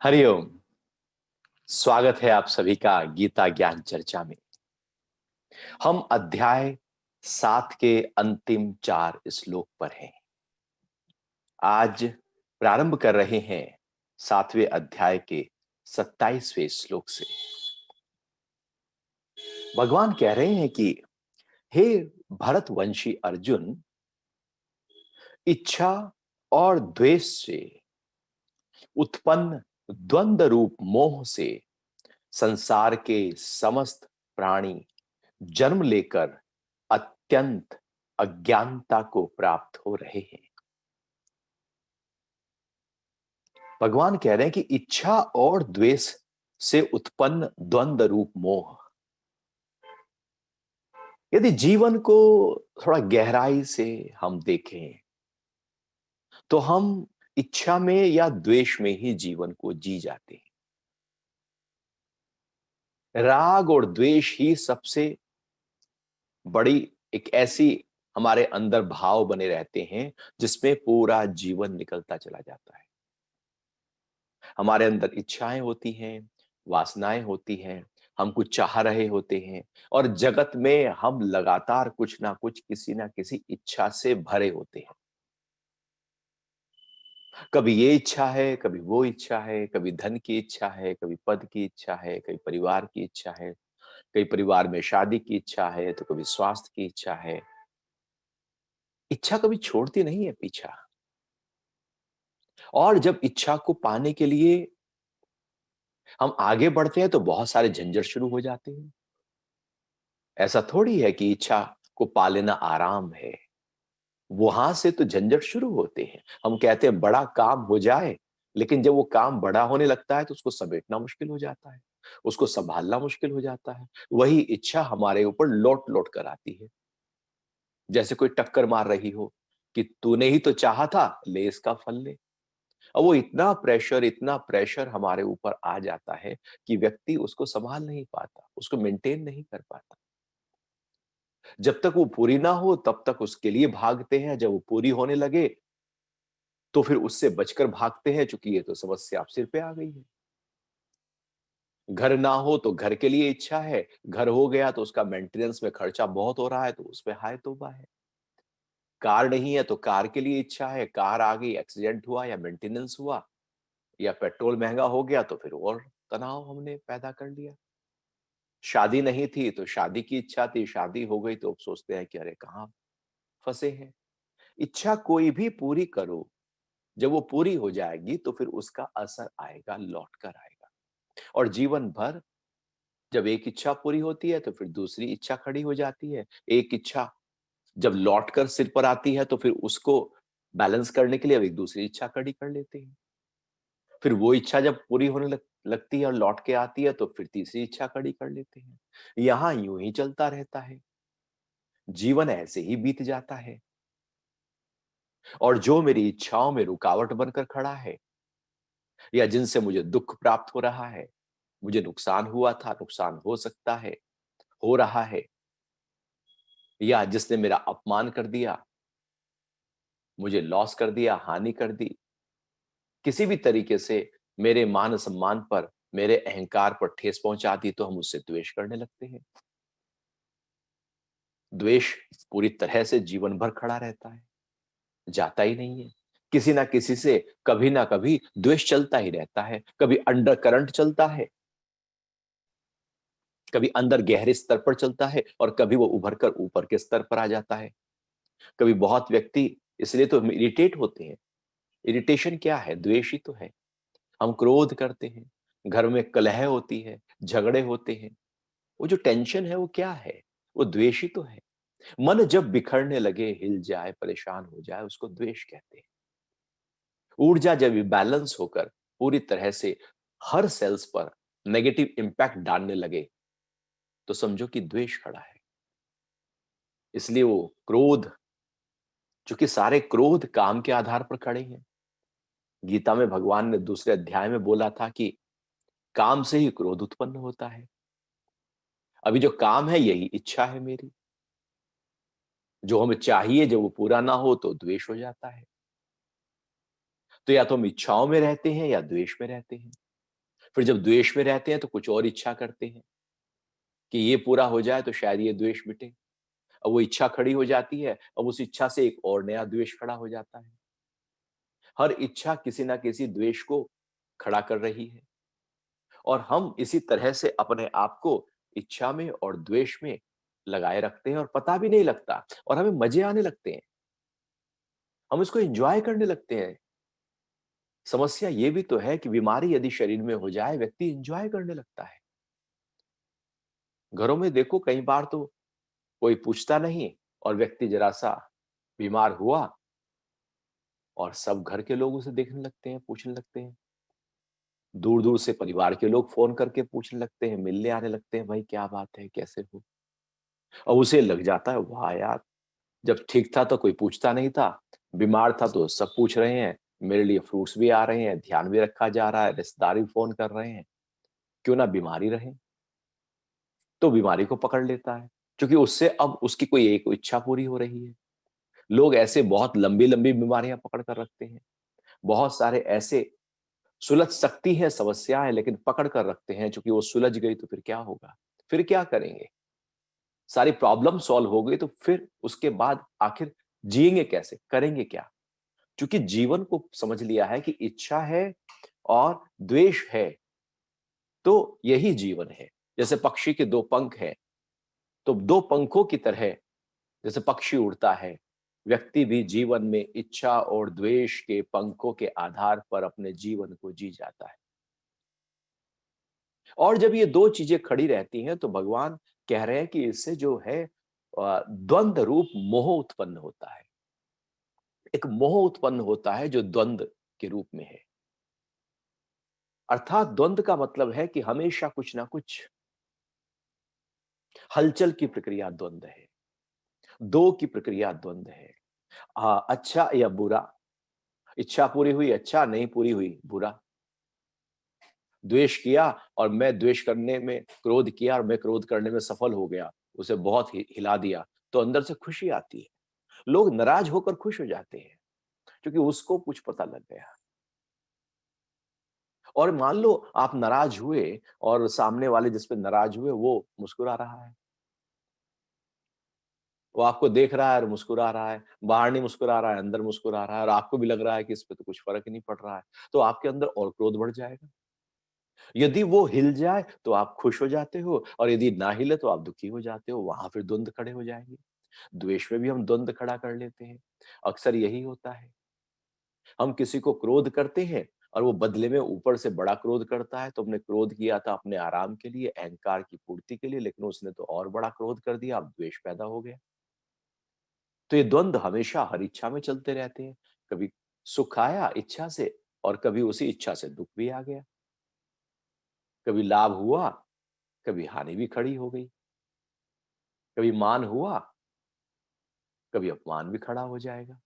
हरिओम। स्वागत है आप सभी का गीता ज्ञान चर्चा में। हम अध्याय 7 के अंतिम 4 श्लोक पर हैं। आज प्रारंभ कर रहे हैं 7वें अध्याय के 27वें श्लोक से। भगवान कह रहे हैं कि हे भरतवंशी अर्जुन, इच्छा और द्वेष से उत्पन्न द्वंद्व रूप मोह से संसार के समस्त प्राणी जन्म लेकर अत्यंत अज्ञानता को प्राप्त हो रहे हैं। भगवान कह रहे हैं कि इच्छा और द्वेष से उत्पन्न द्वंद्व रूप मोह, यदि जीवन को थोड़ा गहराई से हम देखें तो हम इच्छा में या द्वेष में ही जीवन को जी जाते हैं। राग और द्वेष ही सबसे बड़ी एक ऐसी हमारे अंदर भाव बने रहते हैं जिसमें पूरा जीवन निकलता चला जाता है। हमारे अंदर इच्छाएं होती हैं, वासनाएं होती हैं, हम कुछ चाह रहे होते हैं और जगत में हम लगातार कुछ ना कुछ किसी ना किसी इच्छा से भरे होते हैं। कभी ये इच्छा है, कभी वो इच्छा है, कभी धन की इच्छा है, कभी पद की इच्छा है, कभी परिवार की इच्छा है, कभी परिवार में शादी की इच्छा है, तो कभी स्वास्थ्य की इच्छा है। इच्छा कभी छोड़ती नहीं है पीछा। और जब इच्छा को पाने के लिए हम आगे बढ़ते हैं तो बहुत सारे झंझट शुरू हो जाते हैं। ऐसा थोड़ी है कि इच्छा को पा लेना आराम है। वहां से तो झंझट शुरू होते हैं। हम कहते हैं बड़ा काम हो जाए, लेकिन जब वो काम बड़ा होने लगता है तो उसको समेटना मुश्किल हो जाता है, उसको संभालना मुश्किल हो जाता है। वही इच्छा हमारे ऊपर लौट लौट कर आती है, जैसे कोई टक्कर मार रही हो कि तूने ही तो चाहा था, ले इसका फल ले। अब वो इतना प्रेशर हमारे ऊपर आ जाता है कि व्यक्ति उसको संभाल नहीं पाता, उसको मेंटेन नहीं कर पाता। जब तक वो पूरी ना हो तब तक उसके लिए भागते हैं, जब वो पूरी होने लगे तो फिर उससे बचकर भागते हैं, चूंकि ये तो समस्या अब सिर पे आ गई है। घर ना हो तो घर के लिए इच्छा है, घर हो गया तो उसका मेंटेनेंस में खर्चा बहुत हो रहा है तो उसपे हाय तौबा है। कार नहीं है तो कार के लिए इच्छा है, कार आ गई, एक्सीडेंट हुआ या मेंटेनेंस हुआ या पेट्रोल महंगा हो गया तो फिर और तनाव हमने पैदा कर लिया। शादी नहीं थी तो शादी की इच्छा थी, शादी हो गई तो अब सोचते हैं कि अरे कहाँ फंसे हैं। इच्छा कोई भी पूरी करो, जब वो पूरी हो जाएगी तो फिर उसका असर आएगा, लौट कर आएगा। और जीवन भर जब एक इच्छा पूरी होती है तो फिर दूसरी इच्छा खड़ी हो जाती है। एक इच्छा जब लौट कर सिर पर आती है तो फिर उसको बैलेंस करने के लिए अब एक दूसरी इच्छा खड़ी कर लेते हैं। फिर वो इच्छा जब पूरी होने लगती है और लौट के आती है तो फिर तीसरी इच्छा खड़ी कर लेते हैं। यहाँ यूं ही चलता रहता है, जीवन ऐसे ही बीत जाता है। और जो मेरी इच्छाओं में रुकावट बनकर खड़ा है या जिनसे मुझे दुख प्राप्त हो रहा है, मुझे नुकसान हुआ था, नुकसान हो सकता है, हो रहा है, या जिसने मेरा अपमान कर दिया, मुझे लॉस कर दिया, हानि कर दी, किसी भी तरीके से मेरे मान सम्मान पर, मेरे अहंकार पर ठेस पहुंचा दी, तो हम उससे द्वेष करने लगते हैं। द्वेष पूरी तरह से जीवन भर खड़ा रहता है, जाता ही नहीं है। किसी ना किसी से कभी ना कभी द्वेष चलता ही रहता है। कभी अंडर करंट चलता है, कभी अंदर गहरे स्तर पर चलता है और कभी वो उभर कर ऊपर के स्तर पर आ जाता है। कभी बहुत व्यक्ति इसलिए तो इरिटेट होते हैं। इरिटेशन क्या है? द्वेष ही तो है। हम क्रोध करते हैं, घर में कलह होती है, झगड़े होते हैं। वो जो टेंशन है वो क्या है? वो द्वेष ही तो है। मन जब बिखरने लगे, हिल जाए, परेशान हो जाए, उसको द्वेष कहते हैं। ऊर्जा जब बैलेंस होकर पूरी तरह से हर सेल्स पर नेगेटिव इंपैक्ट डालने लगे तो समझो कि द्वेष खड़ा है। इसलिए वो क्रोध, चूंकि सारे क्रोध काम के आधार पर खड़े हैं। गीता में भगवान ने दूसरे अध्याय में बोला था कि काम से ही क्रोध उत्पन्न होता है। अभी जो काम है यही इच्छा है मेरी, जो हमें चाहिए जब वो पूरा ना हो तो द्वेष हो जाता है। तो या तो हम इच्छाओं में रहते हैं या द्वेष में रहते हैं। फिर जब द्वेष में रहते हैं तो कुछ और इच्छा करते हैं कि ये पूरा हो जाए तो शायद ये द्वेष मिटे। अब वो इच्छा खड़ी हो जाती है, अब उस इच्छा से एक और नया द्वेष खड़ा हो जाता है। हर इच्छा किसी ना किसी द्वेष को खड़ा कर रही है और हम इसी तरह से अपने आप को इच्छा में और द्वेष में लगाए रखते हैं और पता भी नहीं लगता और हमें मजे आने लगते हैं। हम इसको एन्जॉय करने लगते हैं। समस्या ये भी तो है कि बीमारी यदि शरीर में हो जाए, व्यक्ति एन्जॉय करने लगता है। घरों में देखो कई बार तो कोई पूछता नहीं और व्यक्ति जरा-सा बीमार हुआ और सब घर के लोग उसे देखने लगते हैं, पूछने लगते हैं। दूर-दूर से परिवार के लोग फ़ोन करके पूछने लगते हैं, मिलने आने लगते हैं, भाई क्या बात है, कैसे हो? और उसे लग जाता है, वाह यार! जब ठीक था तो कोई पूछता नहीं था, बीमार था तो सब पूछ रहे हैं, मेरे लिए फ्रूट्स भी आ रहे हैं, ध्यान भी रखा जा रहा है, रिश्तेदार भी फ़ोन कर रहे हैं, क्यों ना बीमार ही रहें? तो बीमारी को पकड़ लेता है, क्योंकि उससे अब उसकी कोई एक इच्छा पूरी हो रही है। लोग ऐसे बहुत लंबी-लंबी बीमारियाँ पकड़ कर रखते हैं। बहुत सारे ऐसे सुलझ सकती हैं समस्याएँ लेकिन पकड़ कर रखते हैं, चूँकि वो सुलझ गई तो फिर क्या होगा? फिर क्या करेंगे? सारी प्रॉब्लम सॉल्व हो गई तो फिर उसके बाद आखिर जिएँगे कैसे? करेंगे क्या? चूँकि जीवन को समझ लिया है कि इच्छा है और द्वेष है, तो यही जीवन है। जैसे पक्षी के 2 पंख हैं, तो 2 पंखों की तरह जैसे पक्षी उड़ता है, व्यक्ति भी जीवन में इच्छा और द्वेष के पंखों के आधार पर अपने जीवन को जी जाता है। और जब ये 2 चीज़ें खड़ी रहती हैं, तो भगवान कह रहे हैं कि इससे जो है द्वंद रूप मोह उत्पन्न होता है। एक मोह उत्पन्न होता है जो द्वंद के रूप में है। अर्थात द्वंद का मतलब है कि हमेशा कुछ ना कुछ हलचल की प्रक्रिया द्वंद है। 2 की प्रक्रिया द्वंद है। अच्छा या बुरा, इच्छा पूरी हुई अच्छा, नहीं पूरी हुई बुरा। द्वेष किया और मैं द्वेष करने में क्रोध किया और मैं क्रोध करने में सफल हो गया, उसे बहुत ही हिला दिया, तो अंदर से खुशी आती है। लोग नाराज होकर खुश हो जाते हैं, क्योंकि उसको कुछ पता लग गया। और मान लो आप नाराज हुए और सामने वाले जिस पे नाराज हुए वो मुस्कुरा रहा है। वो आपको देख रहा है और मुस्कुरा रहा है, बाहर नहीं मुस्कुरा रहा है, अंदर मुस्कुरा रहा है और आपको भी लग रहा है कि इस पे तो कुछ फ़र्क ही नहीं पड़ रहा है, तो आपके अंदर और क्रोध बढ़ जाएगा। यदि वो हिल जाए तो आप खुश हो जाते हो और यदि ना हिले तो आप दुखी हो जाते हो, वहाँ फिर द्वंद खड़े हो जाएँगे। द्वेष में भी हम द्वंद खड़ा कर लेते हैं, अक्सर यही होता है। हम किसी को क्रोध करते हैं और वो बदले में ऊपर से बड़ा क्रोध करता है, तो हमने क्रोध किया था अपने आराम के लिए, अहंकार की पूर्ति के लिए, लेकिन उसने तो और बड़ा क्रोध कर दिया, अब द्वेष पैदा हो गया। तो ये द्वंद हमेशा हर इच्छा में चलते रहते हैं। कभी सुख आया इच्छा से और कभी उसी इच्छा से दुःख भी आ गया। कभी लाभ हुआ, कभी हानि भी खड़ी हो गई। कभी मान हुआ, कभी अपमान भी खड़ा हो जाएगा।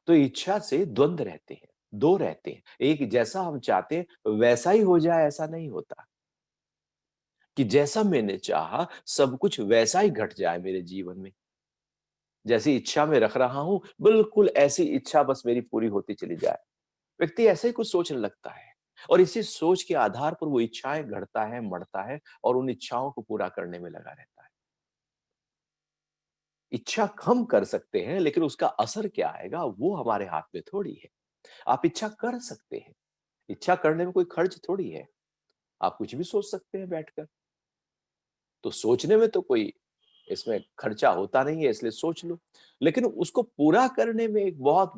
तो इच्छा से द्वंद रहते हैं, 2 रहते हैं। एक जैसा हम चाहते हैं वैसा ही हो जाए ऐसा नहीं होता, कि जैसा मैंने चाहा सब कुछ वैसा ही घट जाए मेरे जीवन में। जैसी इच्छा मैं रख रहा हूँ, बिल्कुल ऐसी इच्छा बस मेरी पूरी होती चली जाए। व्यक्ति ऐसे ही कुछ सोचने लगता है और इसी सोच के आधार पर वो इच्छाएँ गढ़ता है, मढ़ता है और उन इच्छाओं को पूरा करने में लगा रहता है। इच्छा हम कर सकते हैं लेकिन उसका असर क्या आएगा वो हमारे हाथ में थोड़ी है। आप इच्छा कर सकते हैं, इच्छा करने में कोई खर्च थोड़ी है। आप कुछ भी सोच सकते हैं बैठकर। तो सोचने में तो कोई इसमें खर्चा होता नहीं है इसलिए सोच लो। लेकिन उसको पूरा करने में एक बहुत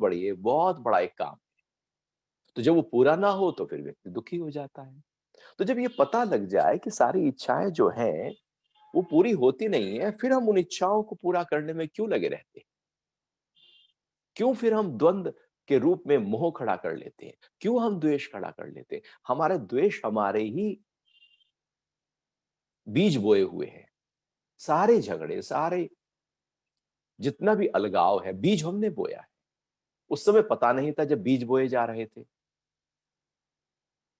बड़ा एक काम। तो जब वो पूरा ना हो तो फिर व्यक्ति दुखी हो जाता है। तो जब ये पता लग जाए कि सारी इच्छाएँ जो हैं, वो पूरी होती नहीं है, फिर हम उन इच्छाओं को पूरा करने में क्यों लगे रहते हैं? क्यों फिर हम द्वंद के रूप में मोह खड़ा कर लेते हैं? क्यों हम द्वेष खड़ा कर लेते हैं? हमारे द्वेष हमारे ही बीज बोए हुए हैं। सारे झगड़े, सारे जितना भी अलगाव है, बीज हमने बोया है। उस समय पता नहीं था जब बीज बोए जा रहे थे।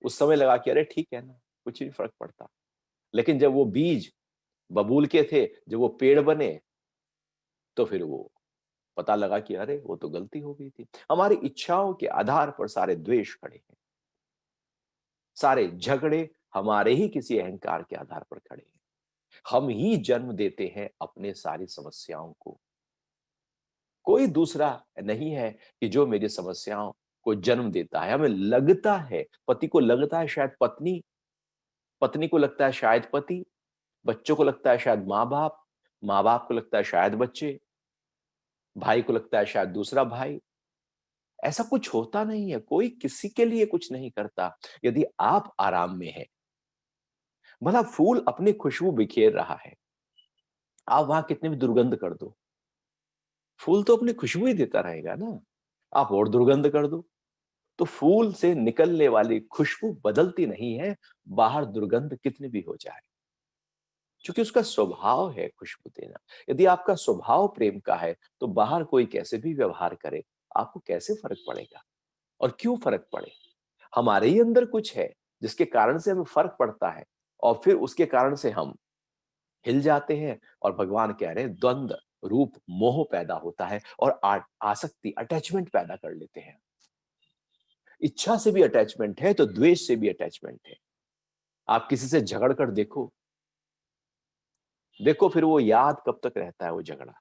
उस समय लगा कि अरे ठीक है ना, कुछ नहीं फ़र्क पड़ता। लेकिन जब वो बीज बबूल के थे, जब वो पेड़ बने, तो फिर वो पता लगा कि अरे! वो तो गलती हो गई थी। हमारी इच्छाओं के आधार पर सारे द्वेष खड़े हैं। सारे झगड़े हमारे ही किसी अहंकार के आधार पर खड़े हैं। हम ही जन्म देते हैं अपने सारी समस्याओं को। कोई दूसरा नहीं है कि जो मेरी समस्याओं को जन्म देता है। हमें लगता है, पति को लगता है शायद पत्नी, पत्नी को लगता है शायद पति, बच्चों को लगता है शायद माँ-बाप, माँ-बाप को लगता है शायद बच्चे, भाई को लगता है शायद दूसरा भाई। ऐसा कुछ होता नहीं है, कोई किसी के लिए कुछ नहीं करता। यदि आप आराम में हैं, भला फूल अपनी खुशबू बिखेर रहा है, आप वहां कितनी भी दुर्गंध कर दो, फूल तो अपनी खुशबू ही देता रहेगा ना। आप और दुर्गंध कर दो, तो फूल से निकलने वाली खुशबू बदलती नहीं है, बाहर दुर्गंध कितनी भी हो जाए, क्योंकि उसका स्वभाव है खुशबू देना। यदि आपका स्वभाव प्रेम का है, तो बाहर कोई कैसे भी व्यवहार करे, आपको कैसे फर्क पड़ेगा? और क्यों फर्क पड़े? हमारे ही अंदर कुछ है जिसके कारण से हमें फर्क पड़ता है, और फिर उसके कारण से हम हिल जाते हैं। और भगवान कह रहे हैं द्वंद रूप मोह पैदा होता है, और आसक्ति अटैचमेंट पैदा कर लेते हैं। इच्छा से भी अटैचमेंट है तो द्वेष से भी अटैचमेंट है। आप किसी से झगड़ कर देखो, देखो फिर वो याद कब तक रहता है वो झगड़ा।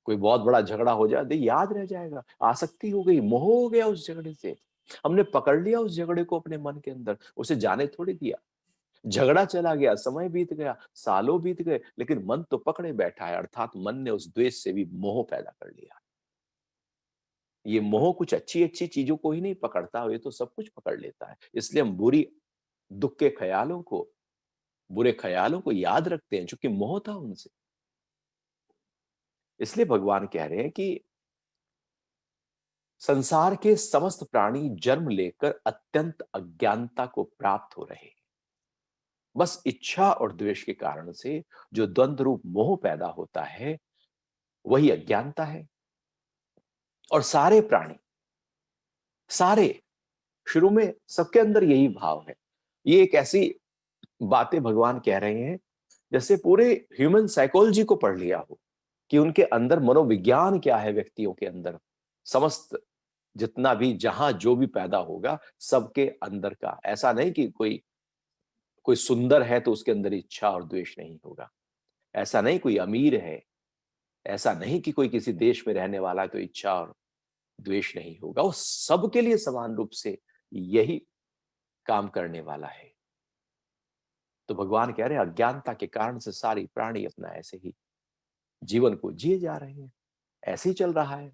कोई बहुत बड़ा झगड़ा हो जाए, याद रह जाएगा। आसक्ति हो गई, मोह हो गया उस झगड़े से। हमने पकड़ लिया उस झगड़े को अपने मन के अंदर, उसे जाने थोड़ी दिया। झगड़ा चला गया, समय बीत गया, सालों बीत गए, लेकिन मन तो पकड़े बैठा है, अर्थात मन ने उस द्वेष से भी मोह पैदा कर लिया। ये मोह कुछ अच्छी-अच्छी चीजों को ही नहीं पकड़ता, ये तो सब कुछ पकड़ लेता है। इसलिए हम बुरी दुःख के ख़यालों को, बुरे ख़यालों को याद रखते हैं, चूँकि मोह था उनसे। इसलिए भगवान कह रहे हैं कि संसार के समस्त प्राणी जन्म लेकर अत्यंत अज्ञानता को प्राप्त हो रहे हैं। बस इच्छा और द्वेष के कारण से जो द्वंद्व रूप मोह पैदा होता है, वही अज्ञानता है। और सारे प्राणी, सारे, शुरू में सबके अंदर यही भाव है। ये एक ऐसी बातें भगवान कह रहे हैं जैसे पूरे ह्यूमन साइकोलॉजी को पढ़ लिया हो, कि उनके अंदर मनोविज्ञान क्या है, व्यक्तियों के अंदर समस्त जितना भी जहां जो भी पैदा होगा, सबके अंदर का। ऐसा नहीं कि कोई कोई सुंदर है तो उसके अंदर इच्छा और द्वेष नहीं होगा। ऐसा नहीं कोई अमीर है, ऐसा नहीं कि कोई किसी देश में रहने वाला है तो इच्छा और द्वेष नहीं होगा। वो सबके लिए समान रूप से यही काम करने वाला है। तो भगवान कह रहे हैं अज्ञानता के कारण से सारी प्राणी अपना ऐसे ही जीवन को जिए जा रहे हैं, ऐसे ही चल रहा है।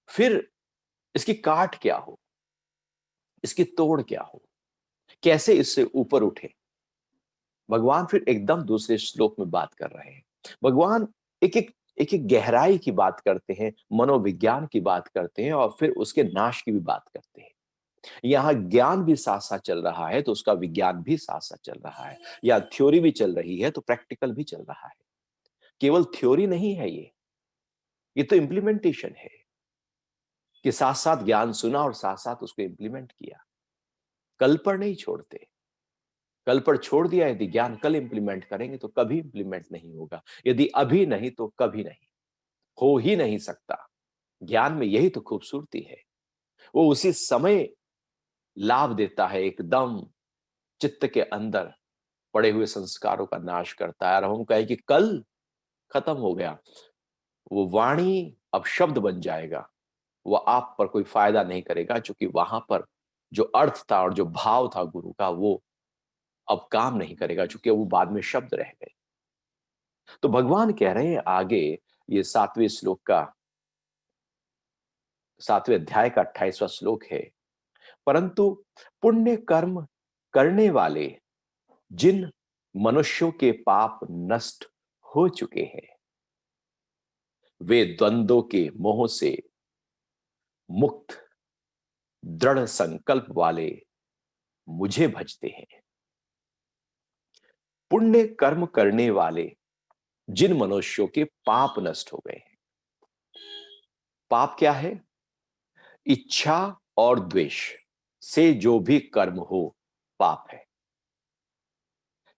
फिर इसकी काट क्या हो, इसकी तोड़ क्या हो, कैसे इससे ऊपर उठे? भगवान फिर एकदम दूसरे श्लोक में बात कर रहे हैं। भगवान एक एक एक एक गहराई की बात करते हैं, मनोविज्ञान की बात करते हैं, और फिर उसके नाश की भी बात करते हैं। यहाँ ज्ञान भी साथ साथ चल रहा है तो उसका विज्ञान भी साथ साथ चल रहा है, या थ्योरी भी चल रही है तो प्रैक्टिकल भी चल रहा है। केवल थ्योरी नहीं है ये तो इम्प्लीमेंटेशन है, कि साथ साथ ज्ञान सुना और साथ साथ उसको इम्प्लीमेंट किया। कल पर नहीं छोड़ते, कल पर छोड़ दिया, यदि ज्ञान कल इंप्लीमेंट करेंगे तो कभी इंप्लीमेंट नहीं होगा। यदि अभी नहीं तो कभी नहीं, हो ही नहीं सकता। ज्ञान में यही तो खूबसूरती है, वो उसी समय लाभ देता है, एकदम चित्त के अंदर पड़े हुए संस्कारों का नाश करता है। और हम कहें कि कल खत्म हो गया, वो वाणी अब शब्द बन जाएगा, वो आप पर कोई फायदा नहीं करेगा, क्योंकि वहां पर जो अर्थ था और जो भाव था गुरु का, वो अब काम नहीं करेगा, क्योंकि वो बाद में शब्द रह गए। तो भगवान कह रहे हैं आगे, ये 7वें श्लोक का, 7वें अध्याय का 28वां श्लोक है। परंतु पुण्य कर्म करने वाले जिन मनुष्यों के पाप नष्ट हो चुके हैं, वे द्वंद्वों के मोह से मुक्त, दृढ़ संकल्प वाले मुझे भजते हैं। पुण्य कर्म करने वाले जिन मनुष्यों के पाप नष्ट हो गए हैं। पाप क्या है? इच्छा और द्वेष से जो भी कर्म हो, पाप है।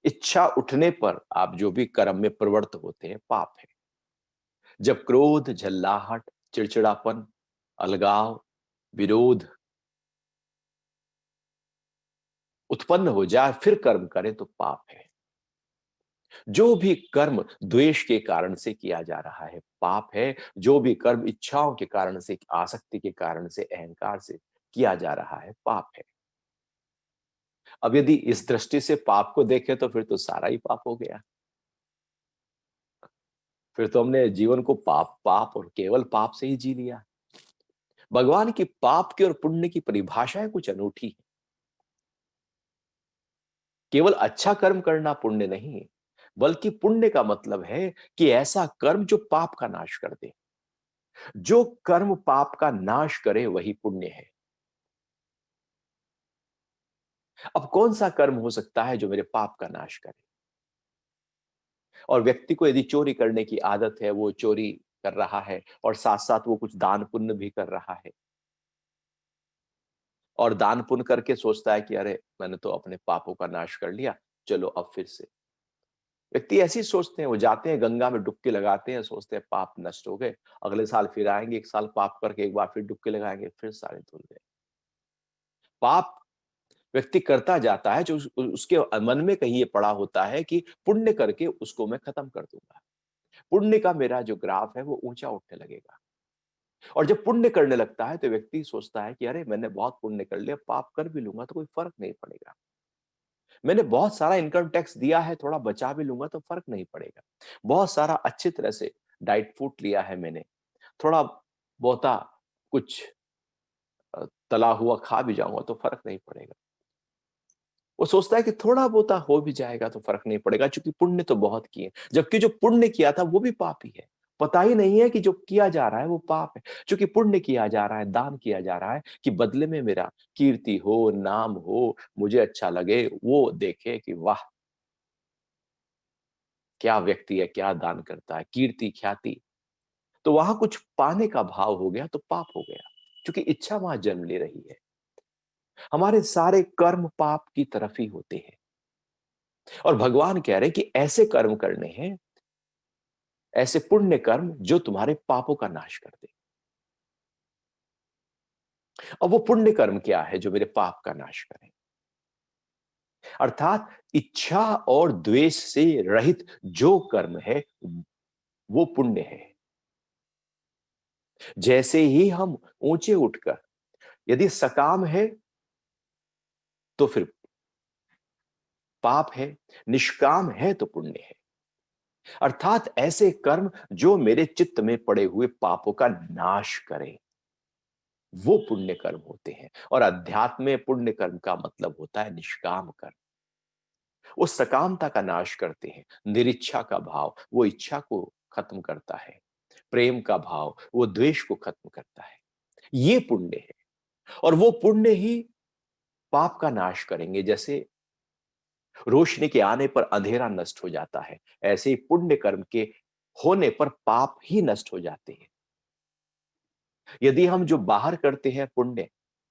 इच्छा उठने पर आप जो भी कर्म में प्रवृत्त होते हैं, पाप है। जब क्रोध, झल्लाहट, चिड़चिड़ापन, अलगाव, विरोध, उत्पन्न हो जाए फिर कर्म करे तो पाप है। जो भी कर्म द्वेष के कारण से किया जा रहा है पाप है। जो भी कर्म इच्छाओं के कारण से, आसक्ति के कारण से, अहंकार से किया जा रहा है पाप है। अब यदि इस दृष्टि से पाप को देखें तो फिर तो सारा ही पाप हो गया। फिर तो हमने जीवन को पाप पाप और केवल पाप से ही जी लिया। भगवान की पाप की और पुण्य की परिभाषाएं कुछ अनूठी है। केवल अच्छा कर्म करना पुण्य नहीं, बल्कि पुण्य का मतलब है कि ऐसा कर्म जो पाप का नाश कर दे। जो कर्म पाप का नाश करे वही पुण्य है। अब कौन सा कर्म हो सकता है जो मेरे पाप का नाश करे? और व्यक्ति को यदि चोरी करने की आदत है, वो चोरी कर रहा है और साथ-साथ वो कुछ दान पुण्य भी कर रहा है। और दान पुण्य करके सोचता है कि अरे मैंने तो अपने पापों का नाश कर लिया, चलो अब फिर से। व्यक्ति ऐसे ही सोचते हैं, वो जाते हैं गंगा में डुबकी लगाते हैं, सोचते हैं पाप नष्ट हो गए, अगले साल फिर आएंगे, एक साल पाप करके एक बार फिर डुबकी लगाएंगे, फिर सारे धुल गए। पाप व्यक्ति करता जाता है, जो उसके मन में कहीं ये पड़ा होता है कि पुण्य करके उसको मैं खत्म कर दूंगा। पुण्य का मेरा जो ग्राफ है वो ऊंचा उठने लगेगा। और जब पुण्य करने लगता है तो व्यक्ति सोचता है कि अरे मैंने बहुत पुण्य कर लिया, पाप कर भी लूंगा तो कोई फर्क नहीं पड़ेगा। मैंने बहुत सारा इनकम टैक्स दिया है, थोड़ा बचा भी लूंगा तो फर्क नहीं पड़ेगा। बहुत सारा अच्छी तरह से डाइट फूड लिया है मैंने, थोड़ा बहुता कुछ तला हुआ खा भी जाऊंगा तो फर्क नहीं पड़ेगा। वो सोचता है कि थोड़ा बहुता हो भी जाएगा तो फर्क नहीं पड़ेगा, क्योंकि पुण्य तो बहुत किए। जबकि जो पुण्य किया था वो भी पाप ही है। पता ही नहीं है कि जो किया जा रहा है वो पाप है। क्योंकि पुण्य किया जा रहा है, दान किया जा रहा है कि बदले में मेरा कीर्ति हो, नाम हो, मुझे अच्छा लगे, वो देखे कि वाह क्या व्यक्ति है, क्या दान करता है, कीर्ति ख्याति। तो वहां कुछ पाने का भाव हो गया तो पाप हो गया, क्योंकि इच्छा वहां जन्म ले रही है। हमारे सारे कर्म पाप की तरफ ही होते हैं। और भगवान कह रहे हैं कि ऐसे कर्म करने हैं, ऐसे पुण्य कर्म जो तुम्हारे पापों का नाश कर दे। अब वो पुण्य कर्म क्या है जो मेरे पाप का नाश करे? अर्थात इच्छा और द्वेष से रहित जो कर्म है वो पुण्य है। जैसे ही हम ऊंचे उठकर यदि सकाम है तो फिर पाप है, निष्काम है तो पुण्य है। अर्थात ऐसे कर्म जो मेरे चित्त में पड़े हुए पापों का नाश करें, वो पुण्य कर्म होते हैं। और अध्यात्म में पुण्य कर्म का मतलब होता है निष्काम कर्म। वो सकामता का नाश करते हैं। निरिच्छा का भाव वो इच्छा को खत्म करता है। प्रेम का भाव वो द्वेष को खत्म करता है। ये पुण्य है। और वो पुण्य ही पाप का नाश करेंगे। जैसे रोशनी के आने पर अंधेरा नष्ट हो जाता है, ऐसे ही पुण्य कर्म के होने पर पाप ही नष्ट हो जाते हैं। यदि हम जो बाहर करते हैं पुण्य,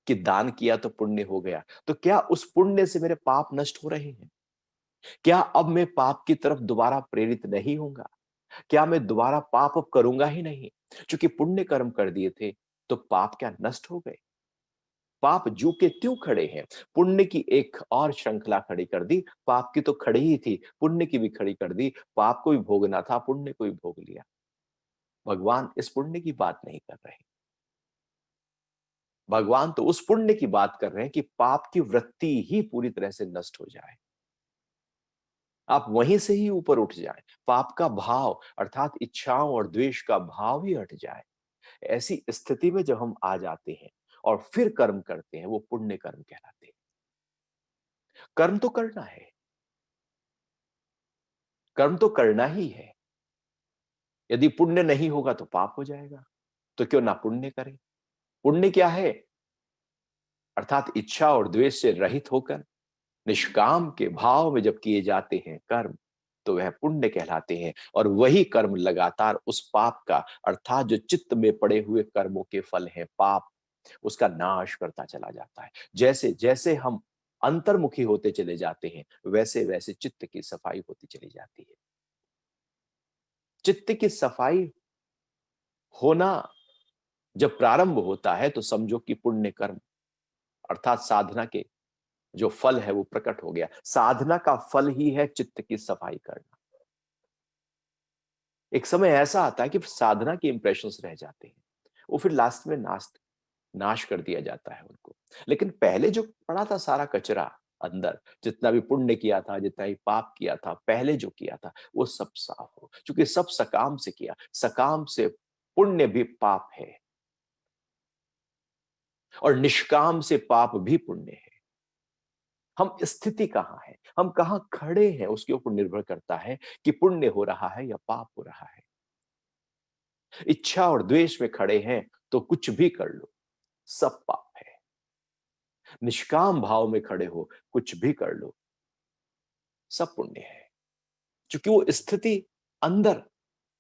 कि दान किया तो पुण्य हो गया, तो क्या उस पुण्य से मेरे पाप नष्ट हो रहे हैं? क्या अब मैं पाप की तरफ दोबारा प्रेरित नहीं होऊंगा? क्या मैं दोबारा पाप अब करूंगा ही नहीं? क्योंकि पुण्य कर्म कर दिए थे तो पाप क्या नष्ट हो गए? पाप जू के त्यों खड़े हैं। पुण्य की एक और श्रृंखला खड़ी कर दी। पाप की तो खड़ी ही थी, पुण्य की भी खड़ी कर दी। पाप को भी भोगना था, पुण्य को भी भोग लिया। भगवान इस पुण्य की बात नहीं कर रहे। भगवान तो उस पुण्य की बात कर रहे हैं कि पाप की वृत्ति ही पूरी तरह से नष्ट हो जाए, आप वहीं से ही ऊपर उठ जाएं। पाप का भाव अर्थात इच्छाओं और द्वेष का भाव ही हट जाए। ऐसी स्थिति में जब हम आ जाते हैं और फिर कर्म करते हैं, वो पुण्य कर्म कहलाते हैं। कर्म तो करना है, कर्म तो करना ही है। यदि पुण्य नहीं होगा तो पाप हो जाएगा, तो क्यों ना पुण्य करें। पुण्य क्या है? अर्थात इच्छा और द्वेष से रहित होकर निष्काम के भाव में जब किए जाते हैं कर्म, तो वह पुण्य कहलाते हैं। और वही कर्म लगातार उस पाप का अर्थात जो चित्त में पड़े हुए कर्मों के फल हैं पाप, उसका नाश करता चला जाता है। जैसे जैसे हम अंतर्मुखी होते चले जाते हैं, वैसे वैसे चित्त की सफाई होती चली जाती है। चित्त की सफाई होना जब प्रारंभ होता है तो समझो कि पुण्य कर्म अर्थात साधना के जो फल है वो प्रकट हो गया। साधना का फल ही है चित्त की सफाई करना। एक समय ऐसा आता है कि साधना के इंप्रेशंस रह जाते हैं, वो फिर लास्ट में नाश कर दिया जाता है उनको। लेकिन पहले जो पड़ा था सारा कचरा अंदर, जितना भी पुण्य किया था, जितना भी पाप किया था, पहले जो किया था, वो सब साफ हो, क्योंकि सब सकाम से किया। सकाम से पुण्य भी पाप है, और निष्काम से पाप भी पुण्य है। हम स्थिति कहाँ है, हम कहाँ खड़े हैं, उसके ऊपर निर्भर करता है कि पुण्य हो रहा है या पाप हो रहा है। इच्छा और द्वेष में खड़े हैं तो कुछ भी कर लो, सब पाप है। निष्काम भाव में खड़े हो, कुछ भी कर लो, सब पुण्य है। क्योंकि वो स्थिति अंदर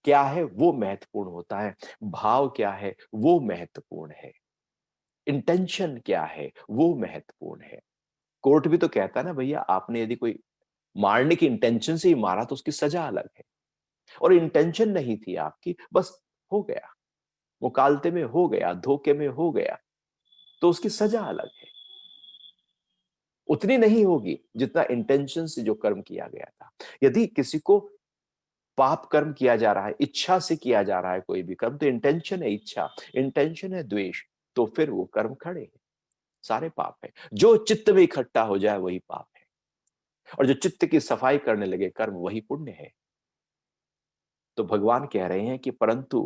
क्या है वो महत्वपूर्ण होता है, भाव क्या है वो महत्वपूर्ण है, इंटेंशन क्या है वो महत्वपूर्ण है। कोर्ट भी तो कहता है ना, भैया आपने यदि कोई मारने की इंटेंशन से ही मारा तो उसकी सजा अलग है, और इंटेंशन नहीं थी आपकी, बस हो गया, मुकालते में हो गया, धोखे में हो गया, तो उसकी सजा अलग है। उतनी नहीं होगी जितना इंटेंशन से जो कर्म किया गया था। यदि किसी को पाप कर्म किया जा रहा है, इच्छा से किया जा रहा है कोई भी कर्म, तो इंटेंशन है इच्छा, इंटेंशन है द्वेष, तो फिर वो कर्म खड़े हैं, सारे पाप है। जो चित्त में इकट्ठा हो जाए वही पाप है, और जो चित्त की सफाई करने लगे कर्म वही पुण्य है। तो भगवान कह रहे हैं कि परंतु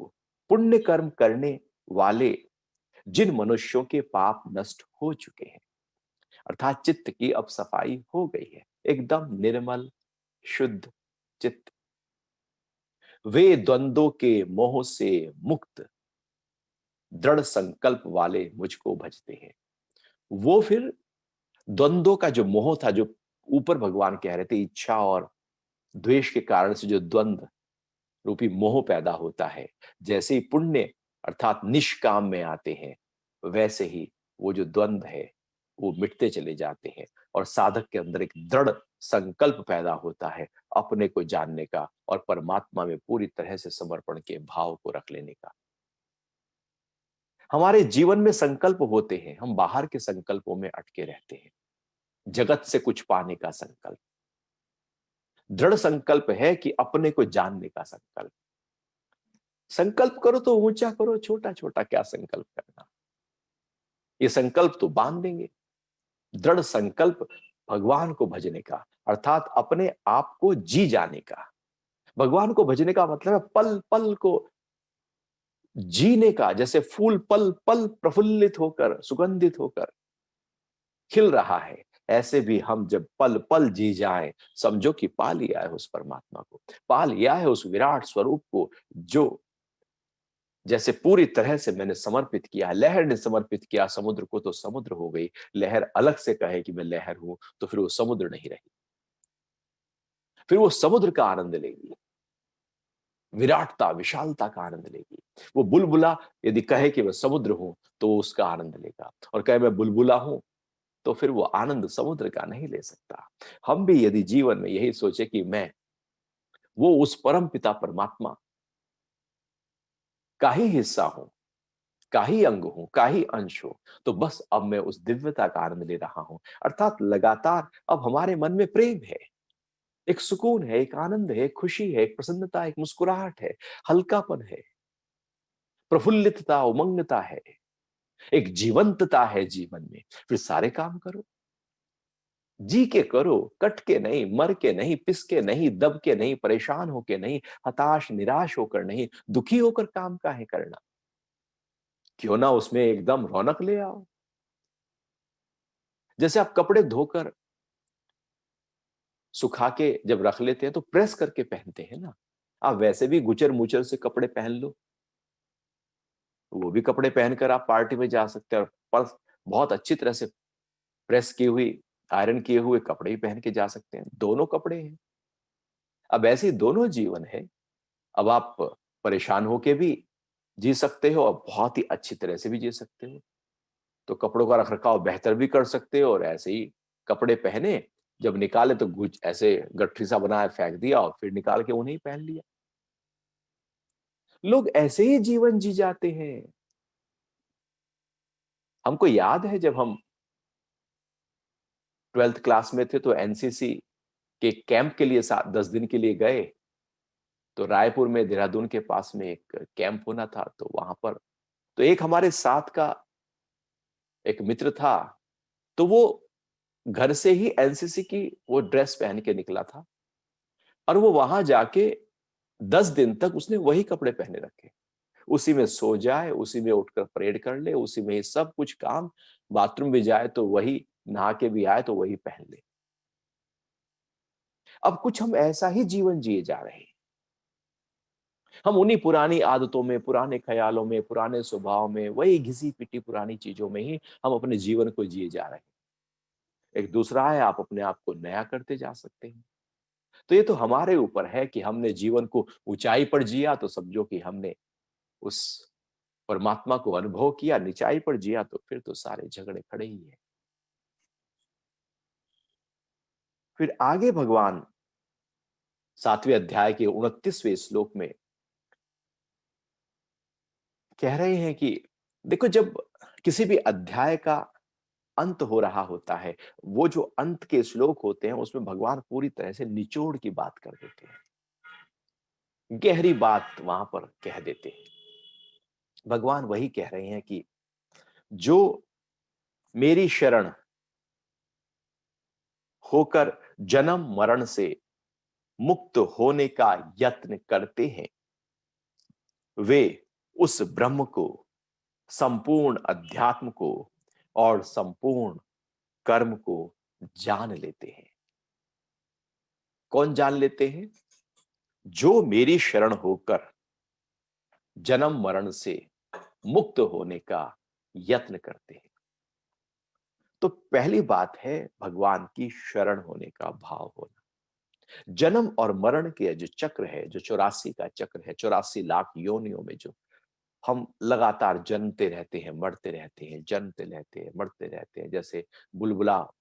पुण्य कर्म करने वाले जिन मनुष्यों के पाप नष्ट हो चुके हैं, अर्थात चित्त की अब सफाई हो गई है, एकदम निर्मल शुद्ध चित्त, वे द्वंद्वों के मोह से मुक्त दृढ़ संकल्प वाले मुझको भजते हैं। वो फिर द्वंद्वों का जो मोह था, जो ऊपर भगवान कह रहे थे, इच्छा और द्वेष के कारण से जो द्वंद्व रूपी मोह पैदा होता है, जैसे ही पुण्य अर्थात निष्काम में आते हैं, वैसे ही वो जो द्वंद्व है वो मिटते चले जाते हैं, और साधक के अंदर एक दृढ़ संकल्प पैदा होता है अपने को जानने का और परमात्मा में पूरी तरह से समर्पण के भाव को रख लेने का। हमारे जीवन में संकल्प होते हैं, हम बाहर के संकल्पों में अटके रहते हैं। जगत से कुछ पाने का संकल्प, दृढ़ संकल्प है कि अपने को जानने का संकल्प। संकल्प करो तो ऊंचा करो, छोटा छोटा क्या संकल्प करना, ये संकल्प तो बांध देंगे। दृढ़ संकल्प भगवान को भजने का, अर्थात अपने आप को जी जाने का। भगवान को भजने का मतलब है पल पल को जीने का, जैसे फूल पल पल प्रफुल्लित होकर सुगंधित होकर खिल रहा है, ऐसे भी हम जब पल पल जी जाएं, समझो कि पा लिया है उस परमात्मा को, पा लिया है उस विराट स्वरूप को, जो जैसे पूरी तरह से मैंने समर्पित किया। लहर ने समर्पित किया समुद्र को तो समुद्र हो गई, लहर अलग से कहे कि मैं लहर हूं तो फिर वो समुद्र नहीं रही, फिर वो समुद्र का आनंद लेगी, विराटता विशालता का आनंद लेगी। वो बुलबुला यदि कहे कि मैं समुद्र हूं तो वो उसका आनंद लेगा, और कहे मैं बुलबुला हूं तो फिर वो आनंद समुद्र का नहीं ले सकता। हम भी यदि जीवन में यही सोचे कि मैं वो उस परम पिता परमात्मा का ही हिस्सा हूं, का ही अंग हूं, का ही अंश हूं, तो बस अब मैं उस दिव्यता का आनंद ले रहा हूं। अर्थात लगातार अब हमारे मन में प्रेम है, एक सुकून है, एक आनंद है, एक खुशी है, एक प्रसन्नता, एक मुस्कुराहट है, हल्कापन है, प्रफुल्लितता, उमंगता है, एक जीवंतता है जीवन में। फिर सारे काम करो, जी के करो, कट के नहीं, मर के नहीं, पिस के नहीं, दब के नहीं, परेशान होके नहीं, हताश निराश होकर नहीं, दुखी होकर काम काहे करना। क्यों ना उसमें एकदम रौनक ले आओ। जैसे आप कपड़े धोकर सुखा के जब रख लेते हैं तो प्रेस करके पहनते हैं ना, आप वैसे भी गुचर मुचर से कपड़े पहन लो, वो भी कपड़े पहनकर आप पार्टी में जा सकते हैं, और पर बहुत अच्छी तरह से प्रेस की हुई, आयरन किए हुए कपड़े ही पहन के जा सकते हैं, दोनों कपड़े हैं। अब ऐसे ही दोनों जीवन है। अब आप परेशान होके भी जी सकते हो और बहुत ही अच्छी तरह से भी जी सकते हो। तो कपड़ों का रखरखाव बेहतर भी कर सकते हो, और ऐसे ही कपड़े पहने, जब निकाले तो कुछ ऐसे गठरी सा बनाया फेंक दिया और फिर निकाल के उन्हें ही पहन लिया। लोग ऐसे ही जीवन जी जाते हैं। हमको याद है जब हम 12th क्लास में थे तो एनसीसी के कैंप के लिए 10 दिन के लिए गए। तो रायपुर में देहरादून के पास में एक कैंप होना था, तो वहां पर तो एक हमारे साथ का एक मित्र था, तो वो घर से ही एनसीसी की वो ड्रेस पहन के निकला था और वो वहां जाके 10 दिन तक उसने वही कपड़े पहने रखे। उसी में सो जाए, उसी में उठकर परेड कर ले, उसी में ही सब कुछ काम, बाथरूम भी जाए तो वही, नहा के भी आए तो वही पहन ले। अब कुछ हम ऐसा ही जीवन जिए जा रहे हैं। हम उन्हीं पुरानी आदतों में, पुराने ख्यालों में, पुराने स्वभाव में, वही घिसी-पिटी पुरानी चीजों में ही हम अपने जीवन को जिए जा रहे हैं। एक दूसरा है, आप अपने आप को नया करते जा सकते हैं। तो ये तो हमारे ऊपर है कि हमने जीवन को ऊंचाई पर जिया तो समझो कि हमने उस परमात्मा को अनुभव किया, निचाई पर जिया तो फिर तो सारे झगड़े खड़े ही हैं। फिर आगे भगवान 7वें अध्याय के 29वें श्लोक में कह रहे हैं कि देखो, जब किसी भी अध्याय का अंत हो रहा होता है, वो जो अंत के श्लोक होते हैं उसमें भगवान पूरी तरह से निचोड़ की बात कर देते हैं, गहरी बात वहां पर कह देते हैं। भगवान वही कह रहे हैं कि जो मेरी शरण होकर जन्म मरण से मुक्त होने का यत्न करते हैं, वे उस ब्रह्म को, संपूर्ण अध्यात्म को और संपूर्ण कर्म को जान लेते हैं। कौन जान लेते हैं? जो मेरी शरण होकर जन्म मरण से मुक्त होने का यत्न करते हैं। तो पहली बात है भगवान की शरण होने का भाव होना। जन्म और मरण के जो चक्र है, जो 84 का चक्र है, 84 लाख योनियों में जो हम लगातार जन्मते रहते हैं, मरते रहते हैं, जन्मते रहते हैं, मरते रहते हैं, जैसे बुलबुला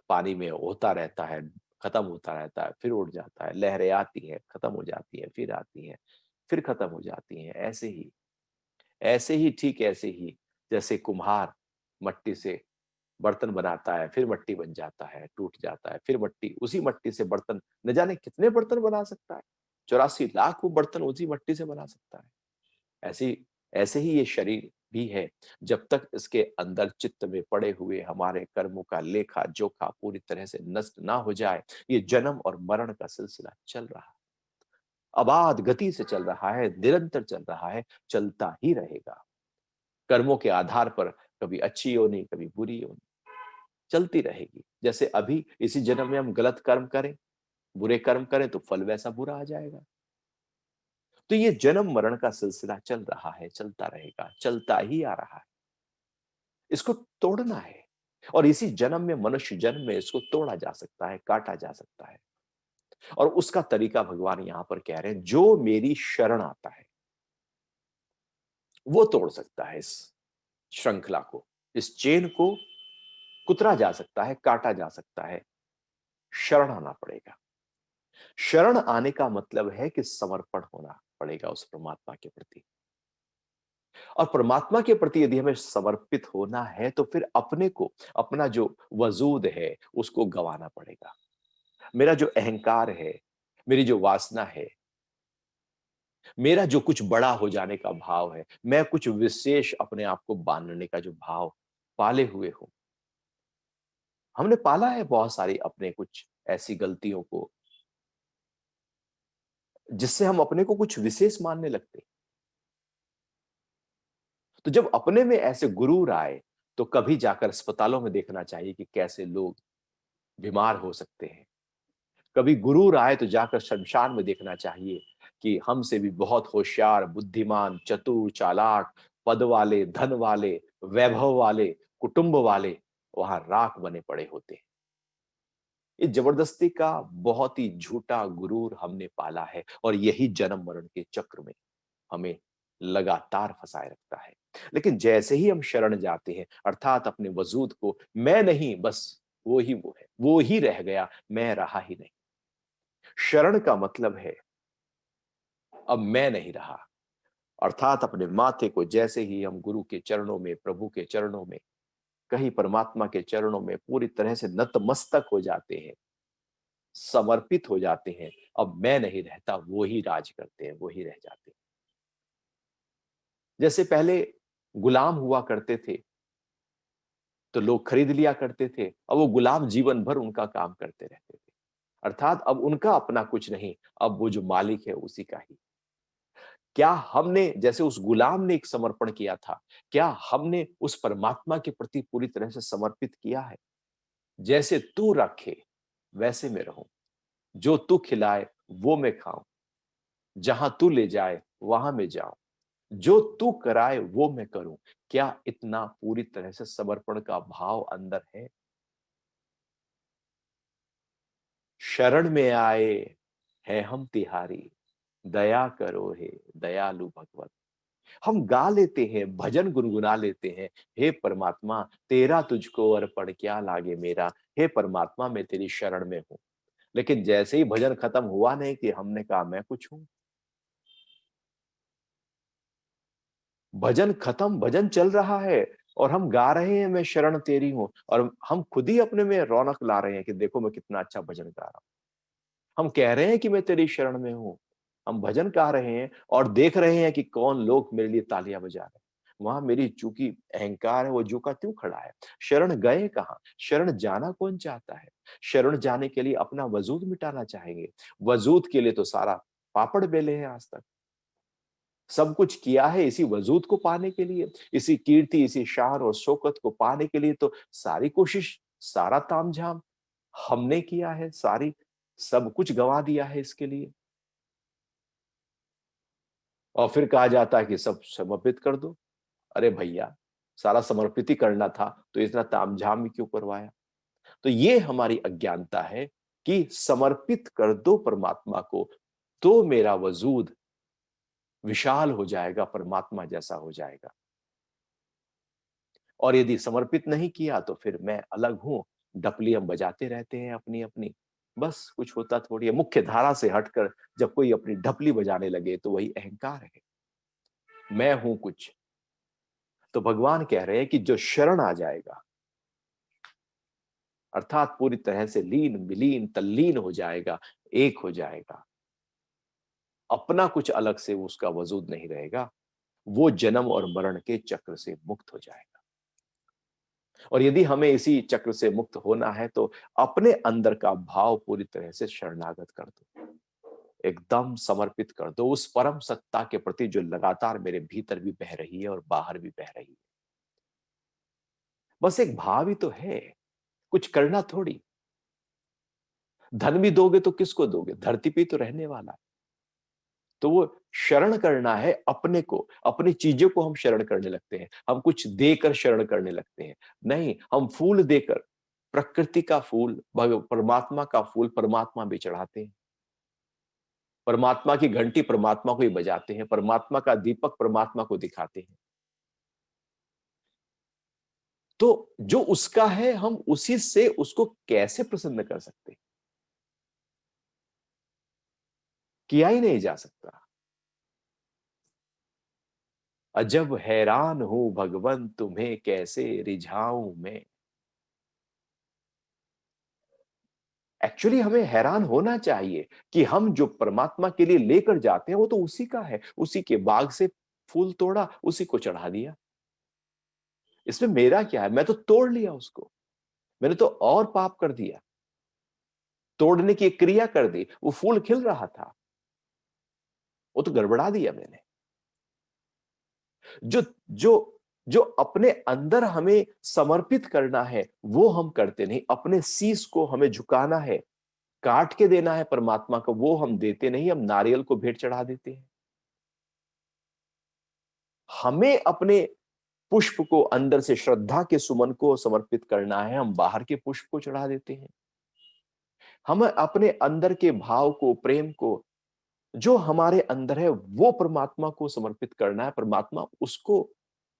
पानी में होता रहता है, खत्म होता रहता है, फिर उड़ जाता है, लहरें आती हैं, खत्म हो जाती हैं, फिर आती हैं, फिर खत्म हो जाती हैं। ऐसे ही ठीक ऐसे ही जैसे कुम्हार मट्टी से बर्तन बनाता है, फिर मट्टी बन जाता है, टूट जाता है, फिर मट्टी, उसी मट्टी से बर्तन, न जाने कितने बर्तन बना सकता है। 84 लाख वो बर्तन उसी मट्टी से बना सकता है। ऐसी ऐसे ही ये शरीर भी है। जब तक इसके अंदर चित्त में पड़े हुए हमारे कर्मों का लेखा जोखा पूरी तरह से नष्ट ना हो जाए, ये जन्म और मरण का सिलसिला चल रहा है, अबाध गति से चल रहा है, निरंतर चल रहा है, चलता ही रहेगा। कर्मों के आधार पर कभी अच्छी योनि, कभी बुरी योनि चलती रहेगी। जैसे अभी इसी जन्म में हम गलत कर्म करें, बुरे कर्म करें तो फल वैसा बुरा आ जाएगा। तो ये जन्म मरण का सिलसिला चल रहा है, चलता रहेगा, चलता ही आ रहा है। इसको तोड़ना है और इसी जन्म में, मनुष्य जन्म में इसको तोड़ा जा सकता है, काटा जा सकता है। और उसका तरीका भगवान यहां पर कह रहे हैं, जो मेरी शरण आता है वो तोड़ सकता है इस श्रृंखला को, इस चेन को कुतरा जा सकता है, काटा जा सकता है। शरण आना पड़ेगा। शरण आने का मतलब है कि समर्पण होना पड़ेगा उस परमात्मा के प्रति। और परमात्मा के प्रति यदि हमें समर्पित होना है तो फिर अपने को, अपना जो वजूद है उसको गंवाना पड़ेगा। मेरा जो अहंकार है, मेरी जो वासना है, मेरा जो कुछ बड़ा हो जाने का भाव है, मैं कुछ विशेष अपने आप को बांधने का जो भाव पाले हुए हूं, हमने पाला है बहुत सारी अपने कुछ ऐसी गलतियों को जिससे हम अपने को कुछ विशेष मानने लगते हैं। तो जब अपने में ऐसे गुरूर आए तो कभी जाकर अस्पतालों में देखना चाहिए कि कैसे लोग बीमार हो सकते हैं। कभी गुरूर आए तो जाकर शमशान में देखना चाहिए कि हमसे भी बहुत होशियार, बुद्धिमान, चतुर, चालाक, पद वाले, धन वाले, वैभव वाले, कुटुंब वाले वहां राख बने पड़े होते हैं। ये जबरदस्ती का बहुत ही झूठा गुरूर हमने पाला है और यही जन्म मरण के चक्र में हमें लगातार फंसाए रखता है। लेकिन जैसे ही हम शरण जाते हैं, अर्थात अपने वजूद को, मैं नहीं बस वो ही वो है, वो ही रह गया, मैं रहा ही नहीं। शरण का मतलब है अब मैं नहीं रहा, अर्थात अपने माथे को जैसे ही हम गुरु के चरणों में, प्रभु के चरणों में कहीं परमात्मा के चरणों में पूरी तरह से नतमस्तक हो जाते हैं, समर्पित हो जाते हैं। अब मैं नहीं रहता, वो ही राज करते हैं, वो ही रह जाते हैं। जैसे पहले गुलाम हुआ करते थे, तो लोग खरीद लिया करते थे, अब वो गुलाम जीवन भर उनका काम करते रहते थे। अर्थात अब उनका अपना कुछ नहीं, अब वो जो मालिक है उसी का ही। क्या हमने जैसे उस गुलाम ने एक समर्पण किया था, क्या हमने उस परमात्मा के प्रति पूरी तरह से समर्पित किया है? जैसे तू रखे, वैसे मैं रहूं। जो तू खिलाए, वो मैं खाऊं। जहां तू ले जाए, वहां मैं जाऊं। जो तू कराए, वो मैं करूं। क्या इतना पूरी तरह से समर्पण का भाव अंदर है? शरण में आए हैं हम तिहारी, दया करो हे दयालु भगवत। हम गा लेते हैं, भजन गुनगुना लेते हैं, हे परमात्मा तेरा तुझको अर्पण क्या लागे मेरा, हे परमात्मा मैं तेरी शरण में हूं। लेकिन जैसे ही भजन खत्म हुआ नहीं कि हमने कहा मैं कुछ हूं। भजन खत्म, भजन चल रहा है और हम गा रहे हैं मैं शरण तेरी हूं, और हम खुद ही अपने में रौनक ला रहे हैं कि देखो मैं कितना अच्छा भजन गा रहा हूं। हम कह रहे हैं कि मैं तेरी शरण में हूँ। हम भजन गा रहे हैं और देख रहे हैं कि कौन लोग मेरे लिए तालियां बजा रहे हैं। वहां मेरी चूंकि अहंकार है, वो झुका क्यों खड़ा है? शरण गए कहाँ? शरण जाना कौन चाहता है? शरण जाने के लिए अपना वजूद मिटाना चाहेंगे। वजूद के लिए तो सारा पापड़ बेले हैं आज तक। सब कुछ किया है इसी वजूद को पाने के लिए, इसी कीर्ति, इसी शान और शौकत को पाने के लिए तो सारी कोशिश, सारा तामझाम हमने किया है, सारी सब कुछ गंवा दिया है इसके लिए। और फिर कहा जाता है कि सब समर्पित कर दो। अरे भैया, सारा समर्पित ही करना था तो इतना तामझाम भी क्यों करवाया? तो ये हमारी अज्ञानता है कि समर्पित कर दो परमात्मा को, तो मेरा वजूद विशाल हो जाएगा, परमात्मा जैसा हो जाएगा। और यदि समर्पित नहीं किया तो फिर मैं अलग हूं, डपली हम बजाते रहते हैं अपनी अपनी। बस कुछ होता थोड़ी है। मुख्य धारा से हटकर जब कोई अपनी ढपली बजाने लगे तो वही अहंकार है। मैं हूं कुछ। तो भगवान कह रहे हैं कि जो शरण आ जाएगा, अर्थात पूरी तरह से लीन विलीन तल्लीन हो जाएगा, एक हो जाएगा, अपना कुछ अलग से उसका वजूद नहीं रहेगा, वो जन्म और मरण के चक्र से मुक्त हो जाएगा। और यदि हमें इसी चक्र से मुक्त होना है तो अपने अंदर का भाव पूरी तरह से शरणागत कर दो, एकदम समर्पित कर दो उस परम सत्ता के प्रति जो लगातार मेरे भीतर भी बह रही है और बाहर भी बह रही है। बस एक भाव ही तो है, कुछ करना थोड़ी। धन भी दोगे तो किसको दोगे? धरती पे तो रहने वाला है। तो वो शरण करना है अपने को, अपनी चीजों को हम शरण करने लगते हैं। हम कुछ देकर शरण करने लगते हैं। नहीं, हम फूल देकर, प्रकृति का फूल, परमात्मा का फूल परमात्मा भी चढ़ाते हैं। परमात्मा की घंटी परमात्मा को ही बजाते हैं, परमात्मा का दीपक परमात्मा को दिखाते हैं। तो जो उसका है हम उसी से उसको कैसे प्रसन्न कर सकते हैं? किया ही नहीं जा सकता। अजब हैरान हूं भगवन तुम्हें कैसे रिझाऊं मैं। एक्चुअली हमें हैरान होना चाहिए कि हम जो परमात्मा के लिए लेकर जाते हैं वो तो उसी का है, उसी के बाग से फूल तोड़ा, उसी को चढ़ा दिया। इसमें मेरा क्या है? मैं तो तोड़ लिया उसको, मैंने तो और पाप कर दिया। तोड़ने की एक क्रिया कर दी, वो फूल खिल रहा था, वो तो गड़बड़ा दिया मैंने। जो जो जो अपने अंदर हमें समर्पित करना है वो हम करते नहीं, अपने शीश को हमें झुकाना है, काट के देना है परमात्मा को, वो हम देते नहीं, हम नारियल को भेंट चढ़ा देते हैं। हमें अपने पुष्प को अंदर से श्रद्धा के सुमन को समर्पित करना है, हम बाहर के पुष्प को चढ़ा देते हैं। हमें अपने अंदर के भाव को, प्रेम को, जो हमारे अंदर है वो परमात्मा को समर्पित करना है। परमात्मा उसको,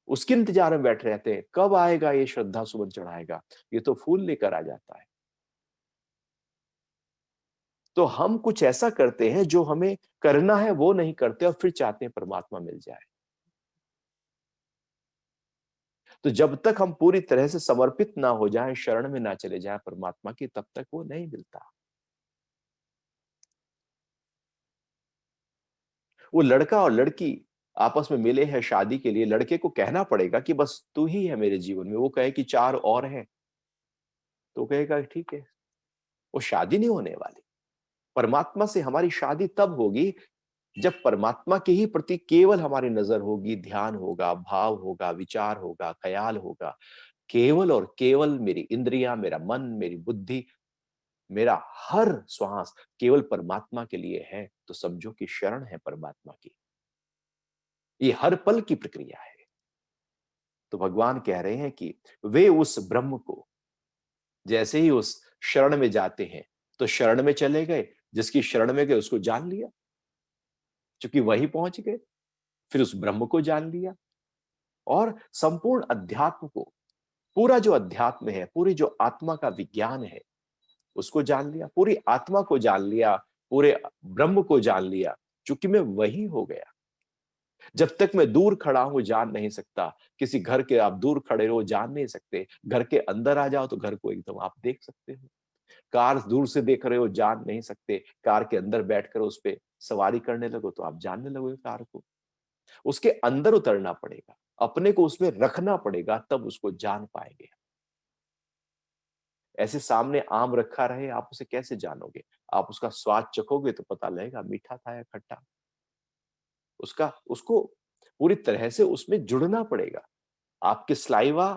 उसके इंतजार में बैठे रहते हैं, कब आएगा ये श्रद्धा सुमन चढ़ाएगा, ये तो फूल लेकर आ जाता है। तो हम कुछ ऐसा करते हैं जो हमें करना है वो नहीं करते और फिर चाहते हैं परमात्मा मिल जाए। तो जब तक हम पूरी तरह से समर्पित ना हो जाएं, शरण में ना चले जाएं परमात्मा की, तब तक वो नहीं मिलता। वो लड़का और लड़की आपस में मिले हैं शादी के लिए, लड़के को कहना पड़ेगा कि बस तू ही है मेरे जीवन में। वो कहे कि 4 और हैं, तो कहेगा ठीक है। वो शादी नहीं होने वाली। परमात्मा से हमारी शादी तब होगी जब परमात्मा के ही प्रति केवल हमारी नजर होगी, ध्यान होगा, भाव होगा, विचार होगा, ख्याल होगा। केवल और केवल मेरी इंद्रियां, मेरा मन, मेरी बुद्धि, मेरा हर श्वास केवल परमात्मा के लिए है, तो समझो कि शरण है परमात्मा की। ये हर पल की प्रक्रिया है। तो भगवान कह रहे हैं कि वे उस ब्रह्म को जैसे ही उस शरण में जाते हैं, तो शरण में चले गए, जिसकी शरण में गए उसको जान लिया, क्योंकि वही पहुंच गए। फिर उस ब्रह्म को जान लिया और संपूर्ण अध्यात्म को, पूरा जो अध्यात्म है, पूरी जो आत्मा का विज्ञान है, उसको जान लिया, पूरी आत्मा को जान लिया, पूरे ब्रह्म को जान लिया, क्योंकि मैं वही हो गया। जब तक मैं दूर खड़ा हूं जान नहीं सकता। किसी घर के आप दूर खड़े रहो जान नहीं सकते, घर के अंदर आ जाओ तो घर को एकदम आप देख सकते हो। कार दूर से देख रहे हो जान नहीं सकते, कार के अंदर बैठकर उस पे सवारी करने लगो तो आप जानने लगोगे कार को। उसके अंदर उतरना पड़ेगा, अपने को उसमें रखना पड़ेगा, तब उसको जान पाएंगे। ऐसे सामने आम रखा रहे, आप उसे कैसे जानोगे? आप उसका स्वाद चखोगे तो पता लगेगा मीठा था या खट्टा। उसका उसको पूरी तरह से उसमें जुड़ना पड़ेगा। आपके सलाइवा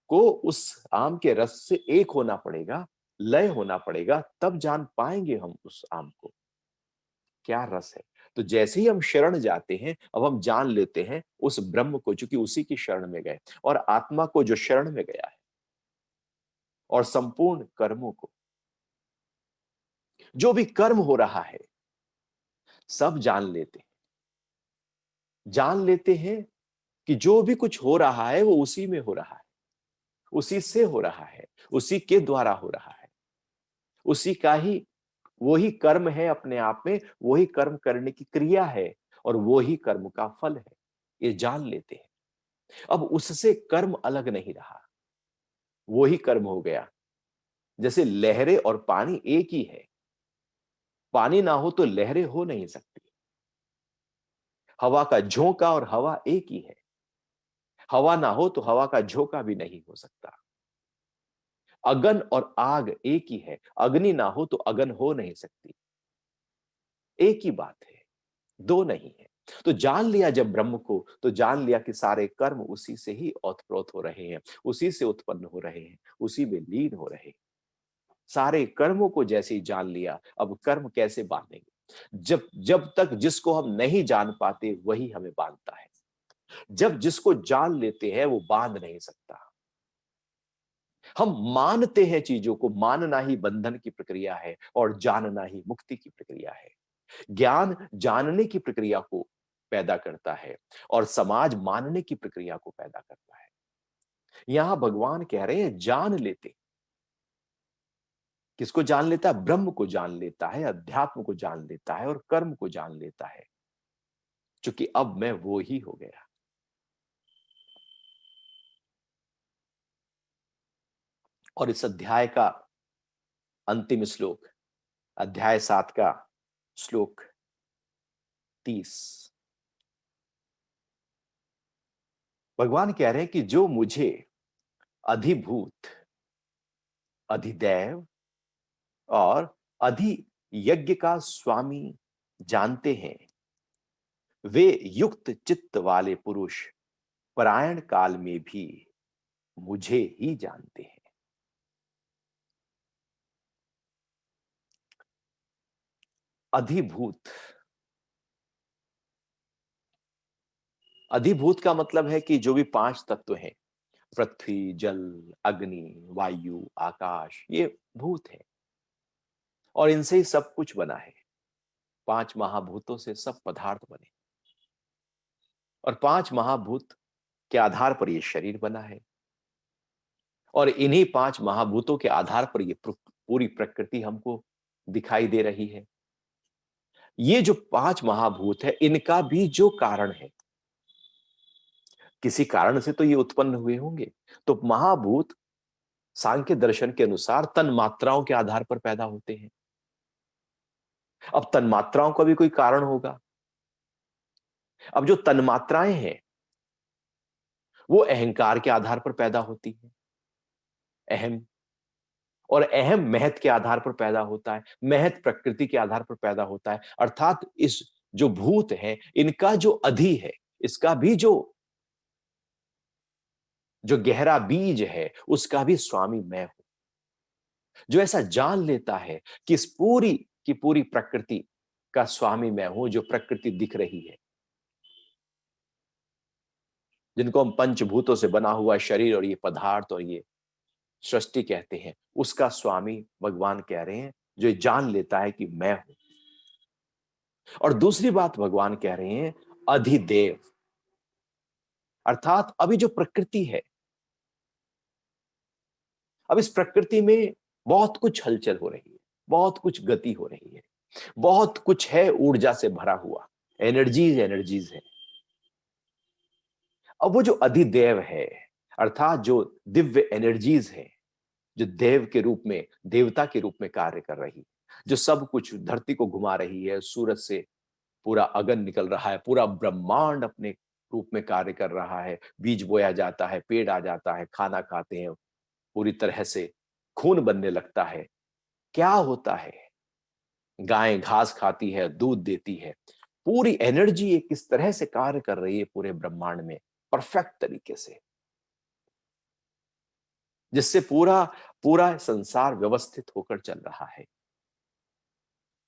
को उस आम के रस से एक होना पड़ेगा, लय होना पड़ेगा, तब जान पाएंगे हम उस आम को, क्या रस है। तो जैसे ही हम शरण जाते हैं, अब हम जान लेते हैं उस ब्रह्म को, चूंकि उसी की शरण में गए, और आत्मा को जो शरण में गया है, और संपूर्ण कर्मों को, जो भी कर्म हो रहा है, सब जान लेते हैं। जान लेते हैं कि जो भी कुछ हो रहा है वो उसी में हो रहा है, उसी से हो रहा है, उसी के द्वारा हो रहा है, उसी का ही, वही कर्म है अपने आप में, वही कर्म करने की क्रिया है, और वही कर्म का फल है। ये जान लेते हैं। अब उससे कर्म अलग नहीं रहा, वही कर्म हो गया। जैसे लहरें और पानी एक ही है, पानी ना हो तो लहरें हो नहीं सकती। हवा का झोंका और हवा एक ही है, हवा ना हो तो हवा का झोंका भी नहीं हो सकता। अगन और आग एक ही है, अग्नि ना हो तो अगन हो नहीं सकती। एक ही बात है, दो नहीं है। तो जान लिया जब ब्रह्म को, तो जान लिया कि सारे कर्म उसी से ही ओतप्रोत हो रहे हैं, उसी से उत्पन्न हो रहे हैं, उसी में लीन हो रहे हैं। सारे कर्मों को जैसे ही जान लिया, अब कर्म कैसे बांधेंगे? जब जब तक जिसको हम नहीं जान पाते वही हमें बांधता है। जब जिसको जान लेते हैं वो बांध नहीं सकता। हम मानते हैं चीजों को, मानना ही बंधन की प्रक्रिया है और जानना ही मुक्ति की प्रक्रिया है। ज्ञान जानने की प्रक्रिया को पैदा करता है और समाज मानने की प्रक्रिया को पैदा करता है। यहां भगवान कह रहे हैं जान लेते। किसको जान लेता है? ब्रह्म को जान लेता है, अध्यात्म को जान लेता है और कर्म को जान लेता है, क्योंकि अब मैं वो ही हो गया। और इस अध्याय का अंतिम श्लोक, अध्याय 7 का श्लोक 30, भगवान कह रहे हैं कि जो मुझे अधिभूत, अधिदैव और अधि यज्ञ का स्वामी जानते हैं, वे युक्त चित्त वाले पुरुष परायण काल में भी मुझे ही जानते हैं। अधिभूत, अधिभूत का मतलब है कि जो भी 5 तत्व हैं, पृथ्वी, जल, अग्नि, वायु, आकाश, ये भूत है और इनसे ही सब कुछ बना है। 5 महाभूतों से सब पदार्थ बने और 5 महाभूत के आधार पर ये शरीर बना है और इन्हीं 5 महाभूतों के आधार पर ये पूरी प्रकृति हमको दिखाई दे रही है। ये जो 5 महाभूत है, इनका भी जो कारण है, किसी कारण से तो ये उत्पन्न हुए होंगे। तो महाभूत सांख्य दर्शन के अनुसार तन मात्राओं के आधार पर पैदा होते हैं। अब तन मात्राओं का भी कोई कारण होगा। अब जो तन मात्राएं हैं वो अहंकार के आधार पर पैदा होती है। अहम, और अहम महत के आधार पर पैदा होता है, महत प्रकृति के आधार पर पैदा होता है। अर्थात इस जो भूत है इनका जो अधि है, इसका भी जो गहरा बीज है उसका भी स्वामी मैं हूं। जो ऐसा जान लेता है कि इस पूरी की पूरी प्रकृति का स्वामी मैं हूं, जो प्रकृति दिख रही है, जिनको हम पंचभूतों से बना हुआ शरीर और ये पदार्थ और ये सृष्टि कहते हैं, उसका स्वामी भगवान कह रहे हैं, जो जान लेता है कि मैं हूं। और दूसरी बात भगवान कह रहे हैं, अधिदेव, अर्थात अभी जो प्रकृति है, अब इस प्रकृति में बहुत कुछ हलचल हो रही है, बहुत कुछ गति हो रही है, बहुत कुछ है ऊर्जा से भरा हुआ, एनर्जीज एनर्जीज है। अब वो जो अधिदेव है, अर्थात जो दिव्य एनर्जीज है, जो देव के रूप में, देवता के रूप में कार्य कर रही, जो सब कुछ धरती को घुमा रही है, सूरज से पूरा अगन निकल रहा है, पूरा ब्रह्मांड अपने रूप में कार्य कर रहा है, बीज बोया जाता है, पेड़ आ जाता है, खाना खाते हैं, पूरी तरह से खून बनने लगता है। क्या होता है? गाय घास खाती है, दूध देती है, पूरी एनर्जी एक किस तरह से कार्य कर रही है पूरे ब्रह्मांड में, परफेक्ट तरीके से, जिससे पूरा पूरा संसार व्यवस्थित होकर चल रहा है।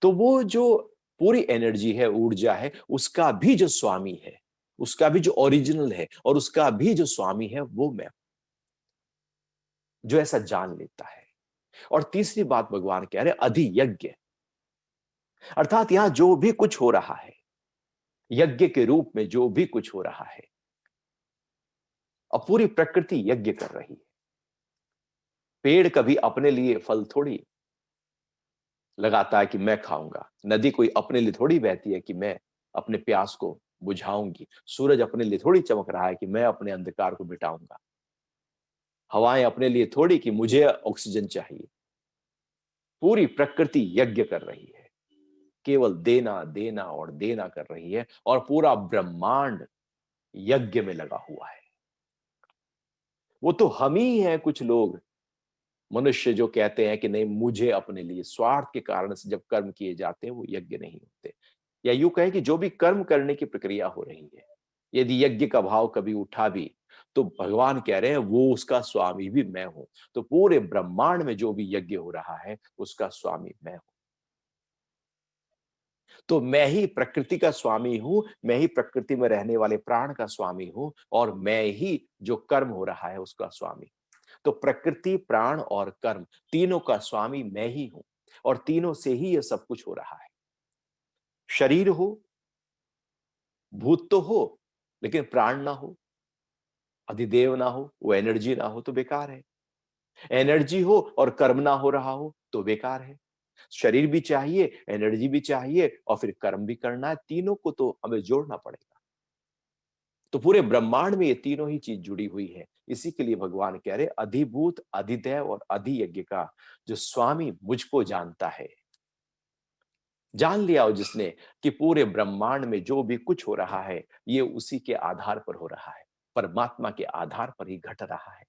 तो वो जो पूरी एनर्जी है, ऊर्जा है, उसका भी जो स्वामी है, उसका भी जो ओरिजिनल है और उसका भी जो स्वामी है, वो मैं, जो ऐसा जान लेता है। और तीसरी बात भगवान कह रहे अधियज्ञ, अर्थात यहां जो भी कुछ हो रहा है, यज्ञ के रूप में जो भी कुछ हो रहा है, अब पूरी प्रकृति यज्ञ कर रही है। पेड़ कभी अपने लिए फल थोड़ी लगाता है कि मैं खाऊंगा, नदी कोई अपने लिए थोड़ी बहती है कि मैं अपने प्यास को बुझाऊंगी, सूरज अपने लिए थोड़ी चमक रहा है कि मैं अपने अंधकार को मिटाऊंगा, हवाएं अपने लिए थोड़ी कि मुझे ऑक्सीजन चाहिए। पूरी प्रकृति यज्ञ कर रही है, केवल देना देना और देना कर रही है, और पूरा ब्रह्मांड यज्ञ में लगा हुआ है। वो तो हम ही हैं कुछ लोग, मनुष्य, जो कहते हैं कि नहीं, मुझे अपने लिए, स्वार्थ के कारण से जब कर्म किए जाते हैं वो यज्ञ नहीं होते। या यूं कहें कि जो भी कर्म करने की प्रक्रिया हो रही है, यदि यज्ञ का भाव कभी उठा भी, तो भगवान कह रहे हैं वो उसका स्वामी भी मैं हूं। तो पूरे ब्रह्मांड में जो भी यज्ञ हो रहा है उसका स्वामी मैं हूं। तो मैं ही प्रकृति का स्वामी हूं, मैं ही प्रकृति में रहने वाले प्राण का स्वामी हूं, और मैं ही जो कर्म हो रहा है उसका स्वामी। तो प्रकृति, प्राण और कर्म, तीनों का स्वामी मैं ही हूं, और तीनों से ही यह सब कुछ हो रहा है। शरीर हो, भूत तो हो, लेकिन प्राण ना हो, अधिदेव ना हो, वो एनर्जी ना हो तो बेकार है। एनर्जी हो और कर्म ना हो रहा हो तो बेकार है। शरीर भी चाहिए, एनर्जी भी चाहिए, और फिर कर्म भी करना है, तीनों को तो हमें जोड़ना पड़ेगा। तो पूरे ब्रह्मांड में ये तीनों ही चीज जुड़ी हुई है। इसी के लिए भगवान कह रहे, अधिभूत, अधिदैव और अधियज्ञ का जो स्वामी मुझको जानता है, जान लिया हो जिसने कि पूरे ब्रह्मांड में जो भी कुछ हो रहा है ये उसी के आधार पर हो रहा है, परमात्मा के आधार पर ही घट रहा है।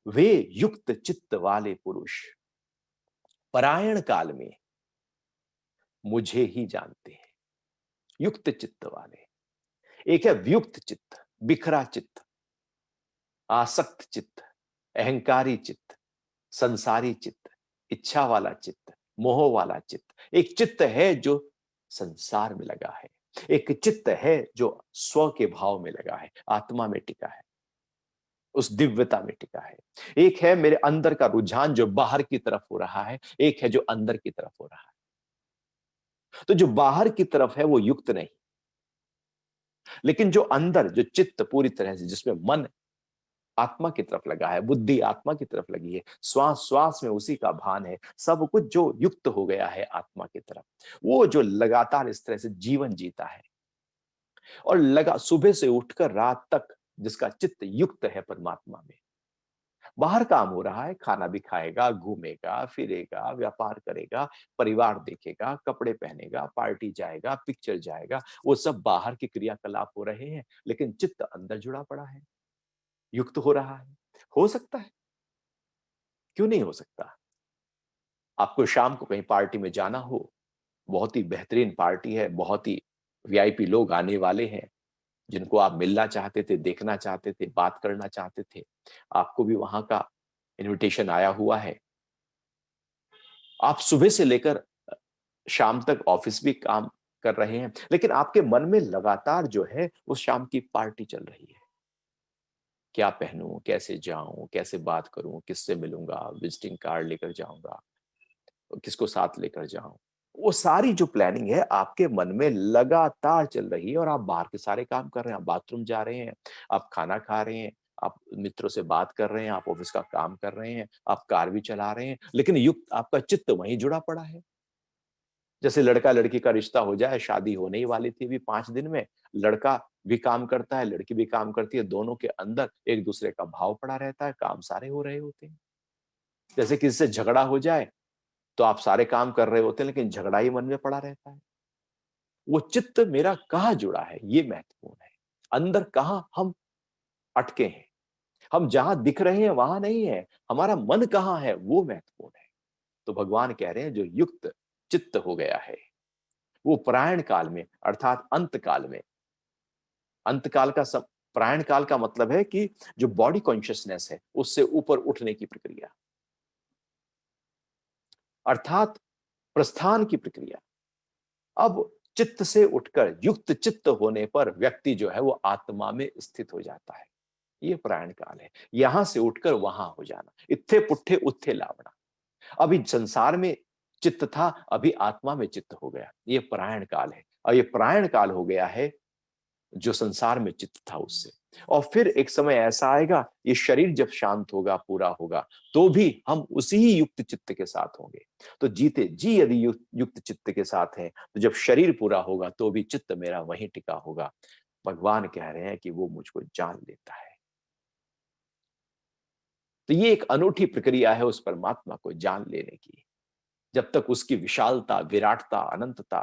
वे युक्त चित्त वाले पुरुष परायण काल में मुझे ही जानते हैं। युक्त चित्त वाले, एक है वियुक्त चित्त, बिखरा चित्त, आसक्त चित्त, अहंकारी चित्त, संसारी चित्त, इच्छा वाला चित्त, मोह वाला चित्त। एक चित्त है जो संसार में लगा है, एक चित्त है जो स्व के भाव में लगा है, आत्मा में टिका है, उस दिव्यता में टिका है। एक है मेरे अंदर का रुझान जो बाहर की तरफ हो रहा है, एक है जो अंदर की तरफ हो रहा है। तो जो बाहर की तरफ है वो युक्त नहीं, लेकिन जो अंदर, जो चित्त पूरी तरह से, जिसमें मन आत्मा की तरफ लगा है, बुद्धि आत्मा की तरफ लगी है, श्वास श्वास में उसी का भान है, सब कुछ जो युक्त हो गया है आत्मा की तरफ, वो जो लगातार इस तरह से जीवन जीता है, और लगा सुबह से उठकर रात तक जिसका चित्त युक्त है परमात्मा में। बाहर काम हो रहा है, खाना भी खाएगा, घूमेगा, फिरेगा, व्यापार करेगा, परिवार देखेगा, कपड़े पहनेगा, पार्टी जाएगा, पिक्चर जाएगा, वो सब बाहर के क्रियाकलाप हो रहे हैं, लेकिन चित्त अंदर जुड़ा पड़ा है, युक्त हो रहा है। हो सकता है, क्यों नहीं हो सकता? आपको शाम को कहीं पार्टी में जाना हो, बहुत ही बेहतरीन पार्टी है, बहुत ही वीआईपी लोग आने वाले हैं, जिनको आप मिलना चाहते थे, देखना चाहते थे, बात करना चाहते थे, आपको भी वहां का इनविटेशन आया हुआ है। आप सुबह से लेकर शाम तक ऑफिस भी काम कर रहे हैं, लेकिन आपके मन में लगातार जो है वो शाम की पार्टी चल रही है। क्या पहनूं, कैसे जाऊं, कैसे बात करूं, किससे मिलूंगा, विजिटिंग कार्ड लेकर जाऊंगा, किसको साथ लेकर जाऊं। वो सारी जो प्लानिंग है आपके मन में लगातार चल रही है, और आप बाहर के सारे काम कर रहे हैं, आप बाथरूम जा रहे हैं, आप खाना खा रहे हैं, आप मित्रों से बात कर रहे हैं, आप ऑफिस का काम कर रहे हैं, आप कार भी चला रहे हैं, लेकिन युक्त आपका चित्त वहीं जुड़ा पड़ा है। जैसे लड़का लड़की का रिश्ता हो जाए, शादी होने ही वाली थी अभी 5 दिन में, लड़का भी काम करता है, लड़की भी काम करती है, दोनों के अंदर एक दूसरे का भाव पड़ा रहता है, काम सारे हो रहे होते हैं। जैसे किसी से झगड़ा हो जाए तो आप सारे काम कर रहे होते हैं, लेकिन झगड़ा ही मन में पड़ा रहता है। वो चित्त मेरा कहाँ जुड़ा है, ये महत्वपूर्ण है। अंदर कहाँ हम अटके हैं, हम जहां दिख रहे हैं वहां नहीं है, हमारा मन कहाँ है वो महत्वपूर्ण है। तो भगवान कह रहे हैं जो युक्त चित्त हो गया है, वो प्रायण काल में अर्थात अंत काल में, अंत काल का प्रायण काल का मतलब है कि जो बॉडी कॉन्शियसनेस है उससे ऊपर उठने की प्रक्रिया, अर्थात प्रस्थान की प्रक्रिया। अब चित्त से उठकर युक्त चित्त होने पर व्यक्ति जो है वो आत्मा में स्थित हो जाता है। ये प्रायण काल है, यहां से उठकर वहां हो जाना, इत्थे पुट्ठे उत्थे लावना। अभी संसार में चित्त था, अभी आत्मा में चित्त हो गया, ये प्रायण काल है। और ये प्रायण काल हो गया है जो संसार में चित्त था उससे। और फिर एक समय ऐसा आएगा, ये शरीर जब शांत होगा, पूरा होगा, तो भी हम उसी ही युक्त चित्त के साथ होंगे। तो जीते जी यदि युक्त चित्त के साथ हैं, तो जब शरीर पूरा होगा तो भी चित्त मेरा वहीं टिका होगा। भगवान कह रहे हैं कि वो मुझको जान लेता है। तो ये एक अनूठी प्रक्रिया है उस परमात्मा को जान लेने की। जब तक उसकी विशालता, विराटता, अनंतता,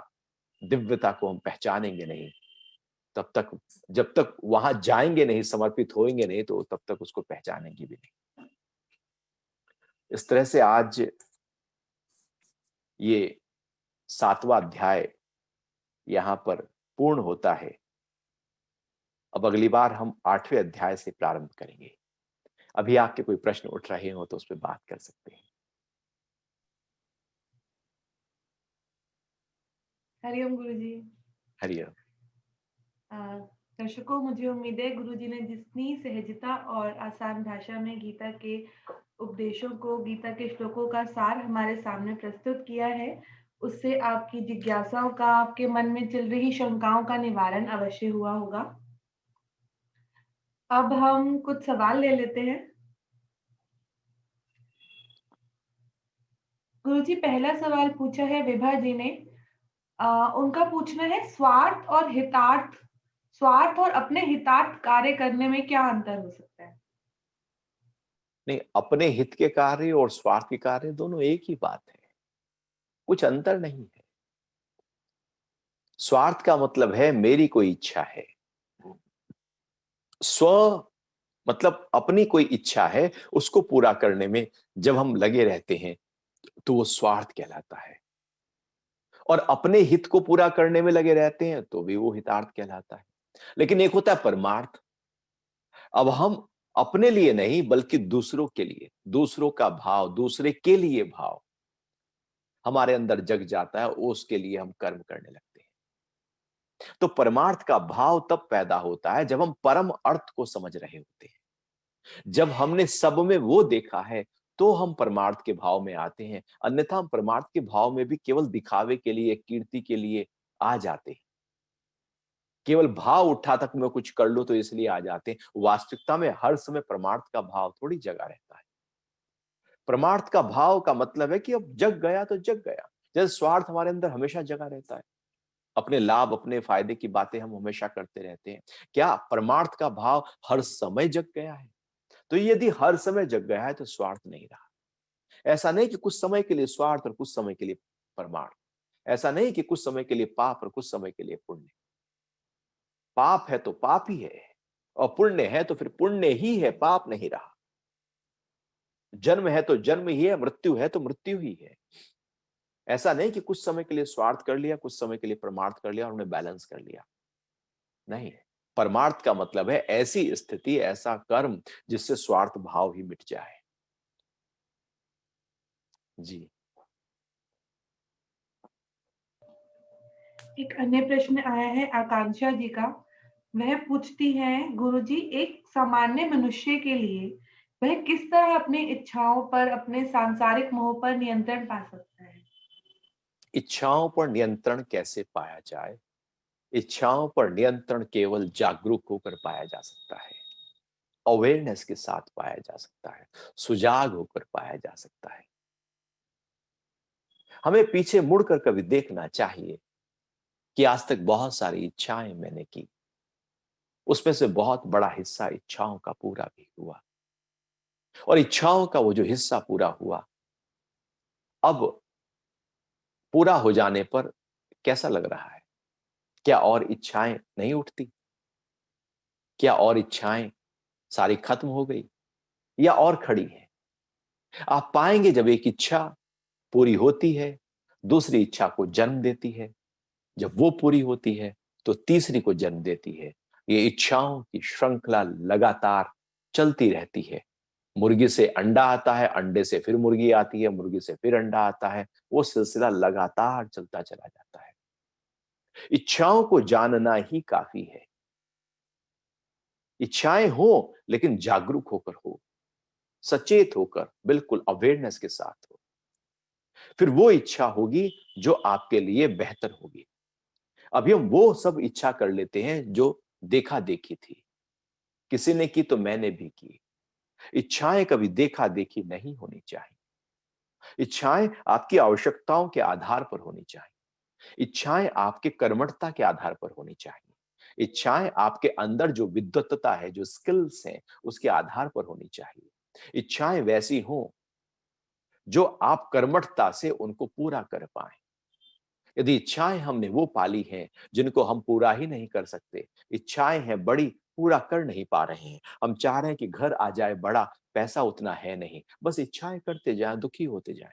दिव्यता को हम पहचानेंगे नहीं, तब तक, जब तक वहां जाएंगे नहीं, समर्पित होंगे नहीं, तो तब तक उसको पहचानेंगे भी नहीं। इस तरह से आज ये 7वां अध्याय यहां पर पूर्ण होता है। अब अगली बार हम 8वें अध्याय से प्रारंभ करेंगे। अभी आपके कोई प्रश्न उठ रहे हो तो उस पर बात कर सकते हैं। हरिओम गुरुजी। हरिओम। अ, दर्शकों, मुझे उम्मीद है गुरुजी ने जितनी सहजता और आसान भाषा में गीता के उपदेशों को, गीता के श्लोकों का सार हमारे सामने प्रस्तुत किया है, उससे आपकी जिज्ञासाओं का, आपके मन में चल रही शंकाओं का निवारण अवश्य हुआ होगा। अब हम कुछ सवाल ले लेते हैं। गुरुजी, पहला सवाल पूछा है विभा जी ने। उनका पूछना है, स्वार्थ और हितार्थ, स्वार्थ और अपने हितार्थ कार्य करने में क्या अंतर हो सकता है? नहीं, अपने हित के कार्य और स्वार्थ के कार्य दोनों एक ही बात है, कुछ अंतर नहीं है। स्वार्थ का मतलब है मेरी कोई इच्छा है, स्व मतलब अपनी कोई इच्छा है, उसको पूरा करने में जब हम लगे रहते हैं तो वो स्वार्थ कहलाता है। और अपने हित को पूरा करने में लगे रहते हैं तो भी वो हितार्थ कहलाता है। लेकिन एक होता है परमार्थ। अब हम अपने लिए नहीं बल्कि दूसरों के लिए, दूसरों का भाव, दूसरे के लिए भाव हमारे अंदर जग जाता है, उसके लिए हम कर्म करने लगते हैं। तो परमार्थ का भाव तब पैदा होता है जब हम परम अर्थ को समझ रहे होते हैं। जब हमने सब में वो देखा है तो हम परमार्थ के भाव में आते हैं, अन्यथा हम परमार्थ के भाव में भी केवल दिखावे के लिए, कीर्ति के लिए आ जाते हैं। केवल भाव उठा तक मैं कुछ कर लूं तो इसलिए आ जाते हैं। वास्तविकता में हर समय परमार्थ का भाव थोड़ी जगा रहता है। परमार्थ का भाव का मतलब है कि अब जग गया तो जग गया। जैसे स्वार्थ हमारे अंदर हमेशा जगा रहता है। अपने लाभ, अपने फायदे की बातें हम हमेशा करते रहते हैं। क्या परमार्थ का भाव हर समय जग गया है? तो यदि हर समय जग गया है तो स्वार्थ नहीं रहा। ऐसा नहीं कि कुछ समय के लिए स्वार्थ और कुछ समय के लिए परमार्थ। ऐसा नहीं कि कुछ समय के लिए पाप और कुछ समय के लिए पुण्य। पाप है तो पाप ही है, और पुण्य है तो फिर पुण्य ही है, पाप नहीं रहा। जन्म है तो जन्म ही है, मृत्यु है तो मृत्यु ही है। ऐसा नहीं कि कुछ समय के लिए स्वार्थ कर लिया, कुछ समय के लिए परमार्थ कर लिया और उन्हें बैलेंस कर लिया। नहीं, परमार्थ का मतलब है ऐसी स्थिति, ऐसा कर्म जिससे स्वार्थ भाव ही मिट जाए। जी। एक अन्य प्रश्न आया है आकांक्षा जी का। वह पूछती हैं, गुरुजी, एक सामान्य मनुष्य के लिए वह किस तरह अपनी इच्छाओं पर, अपने सांसारिक मोह पर नियंत्रण पा सकता है? इच्छाओं पर नियंत्रण कैसे पाया जाए? इच्छाओं पर नियंत्रण केवल जागरूक होकर पाया जा सकता है, अवेयरनेस के साथ पाया जा सकता है, सुजाग होकर पाया जा सकता है। हमें पीछे मुड़कर कभी देखना चाहिए कि आज तक बहुत सारी इच्छाएं मैंने की, उसमें से बहुत बड़ा हिस्सा इच्छाओं का पूरा भी हुआ, और इच्छाओं का वो जो हिस्सा पूरा हुआ, अब पूरा हो जाने पर कैसा लग रहा है? क्या और इच्छाएं नहीं उठती? क्या और इच्छाएं सारी खत्म हो गई, या और खड़ी है? आप पाएंगे जब एक इच्छा पूरी होती है, दूसरी इच्छा को जन्म देती है। जब वो पूरी होती है तो तीसरी को जन्म देती है। ये इच्छाओं की श्रृंखला लगातार चलती रहती है। मुर्गी से अंडा आता है, अंडे से फिर मुर्गी आती है, मुर्गी से फिर अंडा आता है। वो सिलसिला लगातार चलता चला जाता है। इच्छाओं को जानना ही काफी है। इच्छाएं हो लेकिन जागरूक होकर हो, सचेत होकर, बिल्कुल अवेयरनेस के साथ हो। फिर वो इच्छा होगी जो आपके लिए बेहतर होगी। अभी हम वो सब इच्छा कर लेते हैं जो देखा देखी थी, किसी ने की तो मैंने भी की। इच्छाएं कभी देखा देखी नहीं होनी चाहिए। इच्छाएं आपकी आवश्यकताओं के आधार पर होनी चाहिए। इच्छाएं आपके कर्मठता के आधार पर होनी चाहिए। इच्छाएं आपके अंदर जो विद्वत्ता है, जो स्किल्स हैं, उसके आधार पर होनी चाहिए। इच्छाएं वैसी हों जो आप कर्मठता से उनको पूरा कर पाए। यदि इच्छाएं हमने वो पाली हैं जिनको हम पूरा ही नहीं कर सकते, इच्छाएं हैं बड़ी, पूरा कर नहीं पा रहे हैं, हम चाह रहे हैं कि घर आ जाए बड़ा, पैसा उतना है नहीं, बस इच्छाएं करते जाएं, दुखी होते जाएं।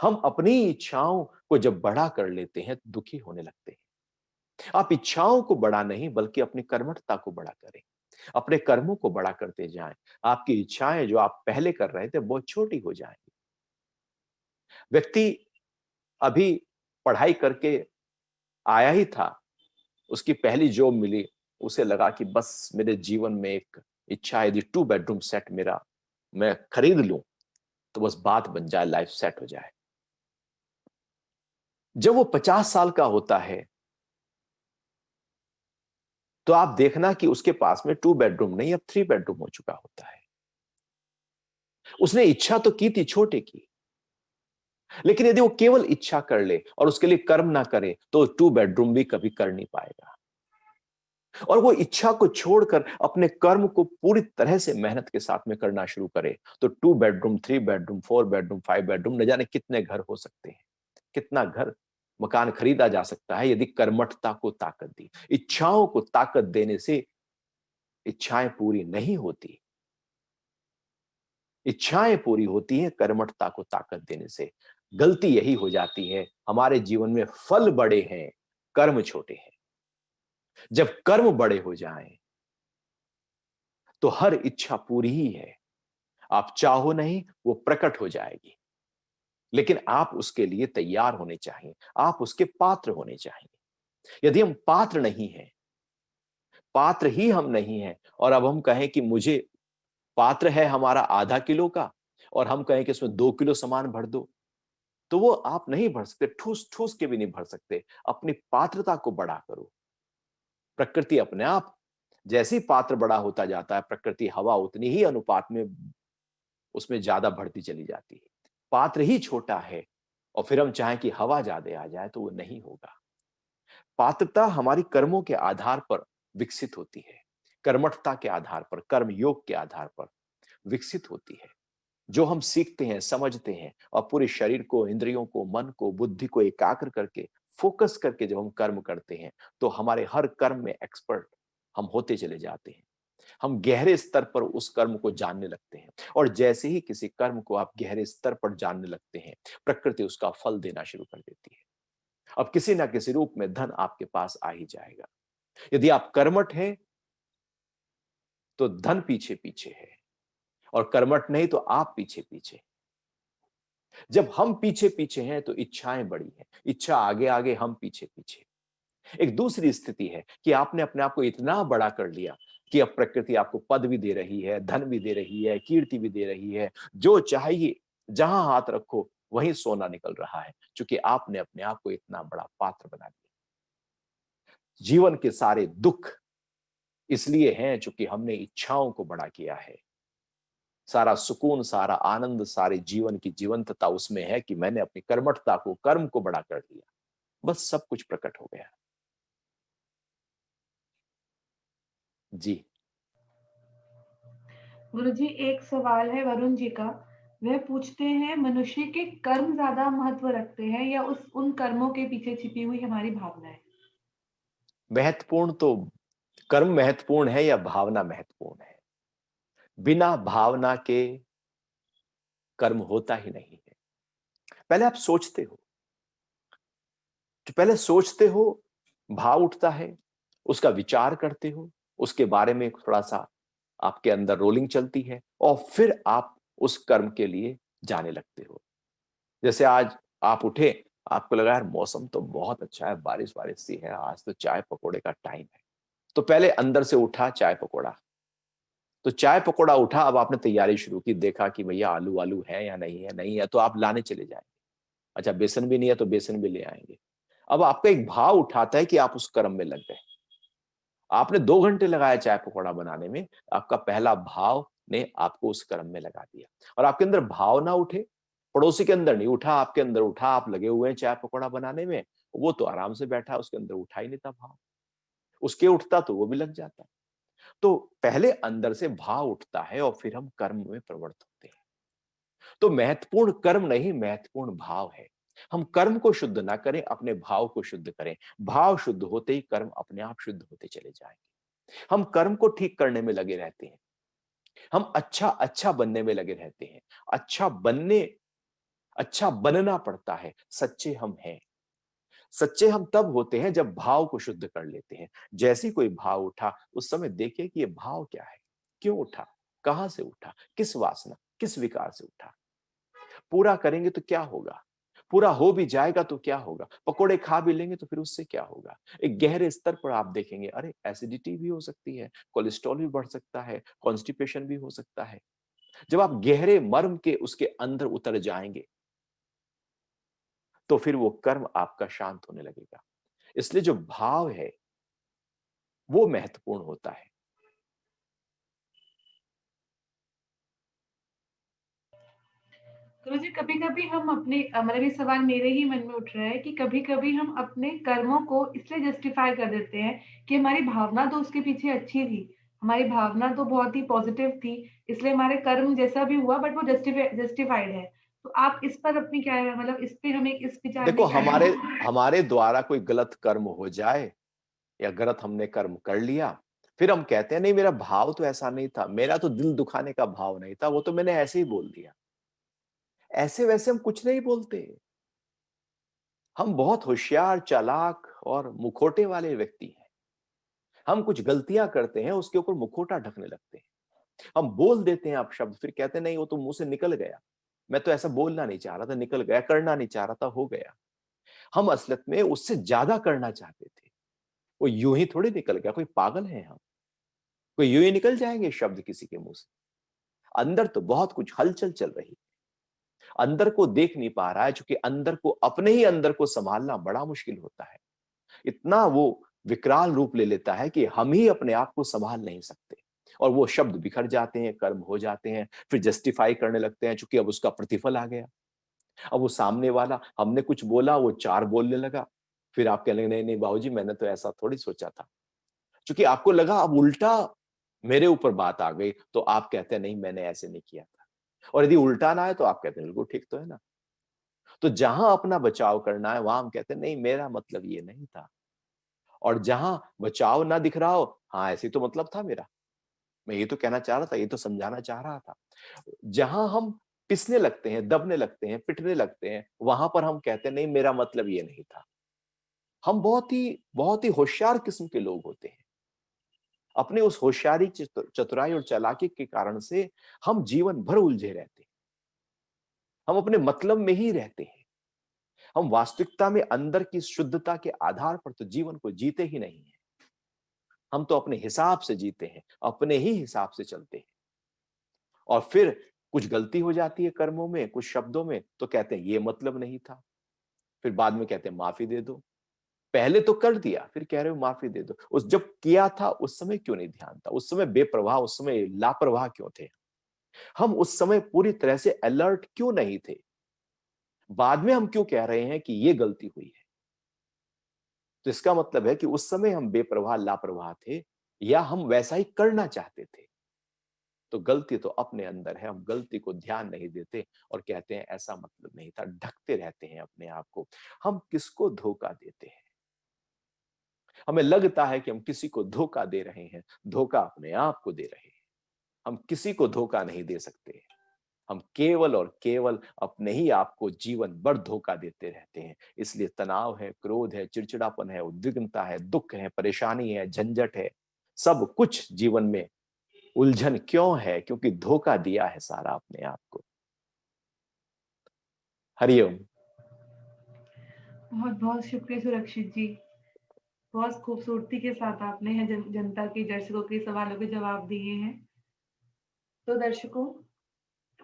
हम अपनी इच्छाओं को जब बड़ा कर लेते हैं तो दुखी होने लगते हैं। आप इच्छाओं को बड़ा नहीं बल्कि अपनी कर्मठता को बड़ा करें, अपने कर्मों को बड़ा करते जाएं। आपकी इच्छाएं जो आप पहले कर रहे थे बहुत छोटी हो जाएंगी। व्यक्ति अभी पढ़ाई करके आया ही था, उसकी पहली जॉब मिली, उसे लगा कि बस मेरे जीवन में एक इच्छा है, यदि 2 बेडरूम सेट मेरा मैं खरीद लूं तो बस बात बन जाए, लाइफ सेट हो जाए। जब वो 50 साल का होता है तो आप देखना कि उसके पास में 2 बेडरूम नहीं, अब 3 बेडरूम हो चुका होता है। उसने इच्छा तो की थी छोटे की, लेकिन यदि वो केवल इच्छा कर ले और उसके लिए कर्म ना करे तो 2 बेडरूम भी कभी कर नहीं पाएगा। और वो इच्छा को छोड़कर अपने कर्म को पूरी तरह से मेहनत के साथ में करना शुरू करे तो 2 बेडरूम, 3 बेडरूम, 4 बेडरूम, 5 बेडरूम, न जाने कितने घर हो सकते हैं। कितना घर, मकान खरीदा जा सकता है यदि कर्मठता को ताकत दी। इच्छाओं को ताकत देने से इच्छाएं पूरी नहीं होती। इच्छाएं पूरी होती हैं कर्मठता को ताकत देने से। गलती यही हो जाती है, हमारे जीवन में फल बड़े हैं, कर्म छोटे हैं। जब कर्म बड़े हो जाएं तो हर इच्छा पूरी ही है। आप चाहो नहीं वो प्रकट हो जाएगी, लेकिन आप उसके लिए तैयार होने चाहिए, आप उसके पात्र होने चाहिए। यदि हम पात्र नहीं हैं, पात्र ही हम नहीं हैं, और अब हम कहें कि मुझे पात्र है हमारा आधा किलो का, और हम कहें कि इसमें 2 किलो सामान भर दो, तो वो आप नहीं भर सकते, ठूस ठूस के भी नहीं भर सकते। अपनी पात्रता को बड़ा करो। प्रकृति अपने आप, जैसे ही पात्र बड़ा होता जाता है, प्रकृति हवा उतनी ही अनुपात में उसमें ज्यादा बढ़ती चली जाती है। पात्र ही छोटा है और फिर हम चाहें कि हवा ज्यादा आ जाए तो वो नहीं होगा। पात्रता हमारी कर्मों के आधार पर विकसित होती है, कर्मठता के आधार पर, कर्म योग के आधार पर विकसित होती है। जो हम सीखते हैं, समझते हैं और पूरे शरीर को, इंद्रियों को, मन को, बुद्धि को एकाग्र करके, फोकस करके जब हम कर्म करते हैं, तो हमारे हर कर्म में एक्सपर्ट हम होते चले जाते हैं। हम गहरे स्तर पर उस कर्म को जानने लगते हैं और जैसे ही किसी कर्म को आप गहरे स्तर पर जानने लगते हैं, प्रकृति उसका फल देना शुरू कर देती है। अब किसी ना किसी रूप में धन आपके पास आ ही जाएगा। यदि आप कर्मठ हैं, तो धन पीछे-पीछे है और कर्मठ नहीं तो आप पीछे-पीछे। जब हम पीछे-पीछे हैं तो इच्छाएं बड़ी हैं, इच्छा आगे-आगे, हम पीछे-पीछे। एक दूसरी स्थिति है कि आपने अपने आप को इतना बड़ा कर लिया कि अब प्रकृति आपको पद भी दे रही है, धन भी दे रही है, कीर्ति भी दे रही है, जो चाहिए जहां हाथ रखो वहीं सोना निकल रहा है, क्योंकि आपने अपने आप को इतना बड़ा पात्र बना दिया। जीवन के सारे दुख इसलिए हैं क्योंकि हमने इच्छाओं को बड़ा किया है। सारा सुकून, सारा आनंद, सारे जीवन की जीवंतता उसमें है कि मैंने अपनी कर्मठता को, कर्म को बड़ा कर दिया। बस सब कुछ प्रकट हो गया। जी। गुरुजी, एक सवाल है वरुण जी का। वह पूछते हैं, मनुष्य के कर्म ज्यादा महत्व रखते हैं या उस उन कर्मों के पीछे छिपी हुई हमारी भावनाएं? महत्वपूर्ण तो कर्म महत्वपूर्ण है या भावना महत्वपूर्ण है? बिना भावना के कर्म होता ही नहीं है। पहले आप सोचते हो, तो पहले सोचते हो, भाव उठता है, उसका विचार करते हो, उसके बारे में थोड़ा-सा आपके अंदर रोलिंग चलती है और फिर आप उस कर्म के लिए जाने लगते हो। जैसे आज आप उठे, आपको लगा यार मौसम तो बहुत अच्छा है, बारिश-वारिश सी है, आज तो चाय-पकौड़े का टाइम है। तो पहले अंदर से उठा चाय-पकौड़ा। तो चाय-पकौड़ा उठा, अब आपने तैयारी शुरू की, देखा कि भैया आलू-वालू है या नहीं है, नहीं है तो आप लाने चले जाएँगे। अच्छा बेसन भी नहीं है तो बेसन भी ले आएँगे। अब आपका एक भाव उठाता है कि आप उस कर्म में लग गए। आपने 2 घंटे लगाया चाय-पकौड़ा बनाने में, आपका पहला भाव ने आपको उस कर्म में लगा दिया और आपके अंदर भाव ना उठे, पड़ोसी के अंदर नहीं उठा, आपके अंदर उठा, आप लगे हुए हैं चाय-पकौड़ा बनाने में, वो तो आराम से बैठा है, उसके अंदर उठा ही नहीं था भाव। उसके उठता तो वो भी लग जाता। तो पहले अंदर से भाव उठता है और फिर हम कर्म में प्रवृत्त होते हैं। तो महत्वपूर्ण कर्म नहीं, महत्वपूर्ण भाव है। हम कर्म को शुद्ध ना करें, अपने भाव को शुद्ध करें। भाव शुद्ध होते ही कर्म अपने आप शुद्ध होते चले जाएंगे। हम कर्म को ठीक करने में लगे रहते हैं। हम अच्छा बनने में लगे रहते हैं। अच्छा बनना पड़ता है। सच्चे हम हैं। सच्चे हम तब होते हैं जब भाव को शुद्ध कर लेते हैं। जैसे ही कोई भाव उठा, उस समय देखिए कि ये भाव क्या है? क्यों उठा? कहां से उठा? किस वासना, किस विकार से उठा? पूरा करेंगे तो क्या होगा? पूरा हो भी जाएगा तो क्या होगा? पकोड़े खा भी लेंगे तो फिर उससे क्या होगा? एक गहरे स्तर पर आप देखेंगे, अरे एसिडिटी भी हो सकती है, कोलेस्ट्रॉल भी बढ़ सकता है, कॉन्स्टिपेशन भी हो सकता है। जब आप गहरे मर्म के उसके अंदर उतर जाएंगे, तो फिर वो कर्म आपका शांत होने लगेगा। इसलिए जो भाव है, वो महत्वपूर्ण होता है। गुरुजी, कभी-कभी हम अपने मतलब ये सवाल मेरे ही मन में उठ रहा है कि कभी-कभी हम अपने कर्मों को इसलिए जस्टिफाई कर देते हैं कि हमारी भावना तो उसके पीछे अच्छी थी। हमारी भावना तो बहुत ही पॉजिटिव थी, इसलिए हमारे कर्म जैसा भी हुआ बट वो जस्टिफाइड है। तो आप इस पर अपनी क्या है, मतलब इस पे हमें इस विचार देखो में क्या हमारे है? हमारे द्वारा कोई गलत कर्म हो जाए या गलत हमने कर्म कर लिया, फिर हम कहते हैं नहीं मेरा भाव तो ऐसा नहीं था, मेरा तो दिल दुखाने का भाव नहीं था, वो तो मैंने ऐसे ही बोल दिया। ऐसे वैसे हम कुछ नहीं बोलते। हम बहुत होशियार, चालाक और मुखौटे वाले व्यक्ति हैं। हम कुछ गलतियां करते हैं, उसके ऊपर मुखौटा ढकने लगते हैं। हम बोल देते हैं अपशब्द, फिर कहते हैं नहीं वो तो मुंह से निकल गया। मैं तो ऐसा बोलना नहीं चाह रहा था, निकल गया, करना नहीं चाह रहा था, हो गया। हम असलियत में उससे ज्यादा करना चाहते थे। वो यूं ही थोड़ी निकल गया, कोई पागल है हम? कोई यूं ही निकल जाएंगे शब्द किसी के मुंह से? अंदर तो बहुत कुछ हलचल चल रही है। अंदर को देख नहीं पा रहा है, क्योंकि अंदर को, अपने ही अंदर को संभालना बड़ा मुश्किल होता है। इतना वो विकराल रूप ले लेता है कि हम ही अपने आप को संभाल नहीं सकते और वो शब्द बिखर जाते हैं, कर्म हो जाते हैं, फिर जस्टिफाई करने लगते हैं, क्योंकि अब उसका प्रतिफल आ गया। अब वो सामने वाला, हमने कुछ बोला, वो 4 बोलने लगा। फिर आप कह लेंगे, नहीं, नहीं बाबूजी मैंने तो ऐसा थोड़ी सोचा था। चूँकि आपको लगा अब उल्टा मेरे ऊपर बात आ गई, तो आप कहते हैं नहीं मैंने ऐसे नहीं किया था। और यदि उल्टा ना है तो आप कहते हैं बिल्कुल ठीक तो है ना। तो जहाँ अपना बचाव करना है वहाँ हम कहते हैं नहीं मेरा मतलब ये नहीं था। और जहाँ बचाव ना दिख रहा हो, हाँ ऐसे ही तो मतलब था मेरा। मैं ये तो कहना चाह रहा था, ये तो समझाना चाह रहा था। जहाँ हम पिसने लगते हैं, दबने लगते हैं, पिटने लगते हैं, वहाँ पर हम कहते हैं नहीं मेरा मतलब ये नहीं था। हम बहुत ही होशियार किस्म के लोग होते हैं। अपनी उस होशियारी, चतुराई और चालाकी के कारण से हम जीवन भर उलझे रहते हैं। हम अपने मतलब में ही रहते हैं। हम वास्तविकता में अंदर की शुद्धता के आधार पर तो जीवन को जीते ही नहीं हैं। हम तो अपने हिसाब से जीते हैं, अपने ही हिसाब से चलते हैं। और फिर कुछ गलती हो जाती है कर्मों में, कुछ शब्दों में, तो कहते हैं ये मतलब नहीं था। फिर बाद में कहते हैं माफी दे दो। पहले तो कर दिया, फिर कह रहे हो माफी दे दो। उस जब किया था उस समय क्यों नहीं ध्यान था? उस समय बेप्रवाह, उस समय लापरवाह क्यों थे? हम उस समय पूरी तरह से अलर्ट क्यों नहीं थे? बाद में हम क्यों कह रहे हैं कि ये गलती हुई है? तो इसका मतलब है कि उस समय हम बेप्रवाह, लापरवाह थे या हम वैसा ही करना चाहते थे। तो गलती तो अपने अंदर है, हम गलती को ध्यान नहीं देते और कहते हैं ऐसा मतलब नहीं था, ढकते रहते हैं अपने आप को। हम किसको धोखा देते हैं? हमें लगता है कि हम किसी को धोखा दे रहे हैं, धोखा अपने आप को दे रहे हैं। हम किसी को धोखा नहीं दे सकते। हम केवल और केवल अपने ही आप को जीवन भर धोखा देते रहते हैं। इसलिए तनाव है, क्रोध है, चिड़चिड़ापन है, उद्विग्नता है, दुःख है, परेशानी है, झंझट है, सब कुछ जीवन में उलझन क्यों है? क्योंकि धोखा दिया है सारा अपने आप को। हरिओम। बहुत-बहुत शुक्रिया सुरक्षित जी। बहुत खूबसूरती के साथ आपने जनता के, दर्शकों के सवालों के जवाब दिए हैं। तो दर्शकों,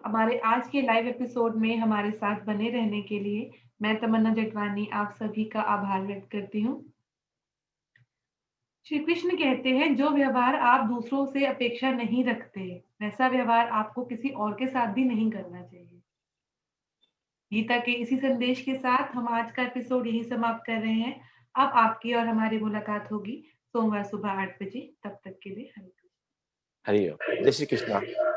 हमारे आज के लाइव एपिसोड में हमारे साथ बने रहने के लिए मैं तमन्ना जटवानी आप सभी का आभार व्यक्त करती हूँ। श्री कृष्ण कहते हैं जो व्यवहार आप दूसरों से अपेक्षा नहीं रखते, वैसा व्यवहार आपको किसी और के साथ भी नहीं करना चाहिए। गीता के इसी संदेश के साथ हम आज का एपिसोड यही समाप्त कर रहे हैं। अब आपकी और हमारी मुलाकात होगी सोमवार सुबह 8 बजे। तब तक के लिए हरे कृष्ण। हरिओम। जय श्री कृष्णा।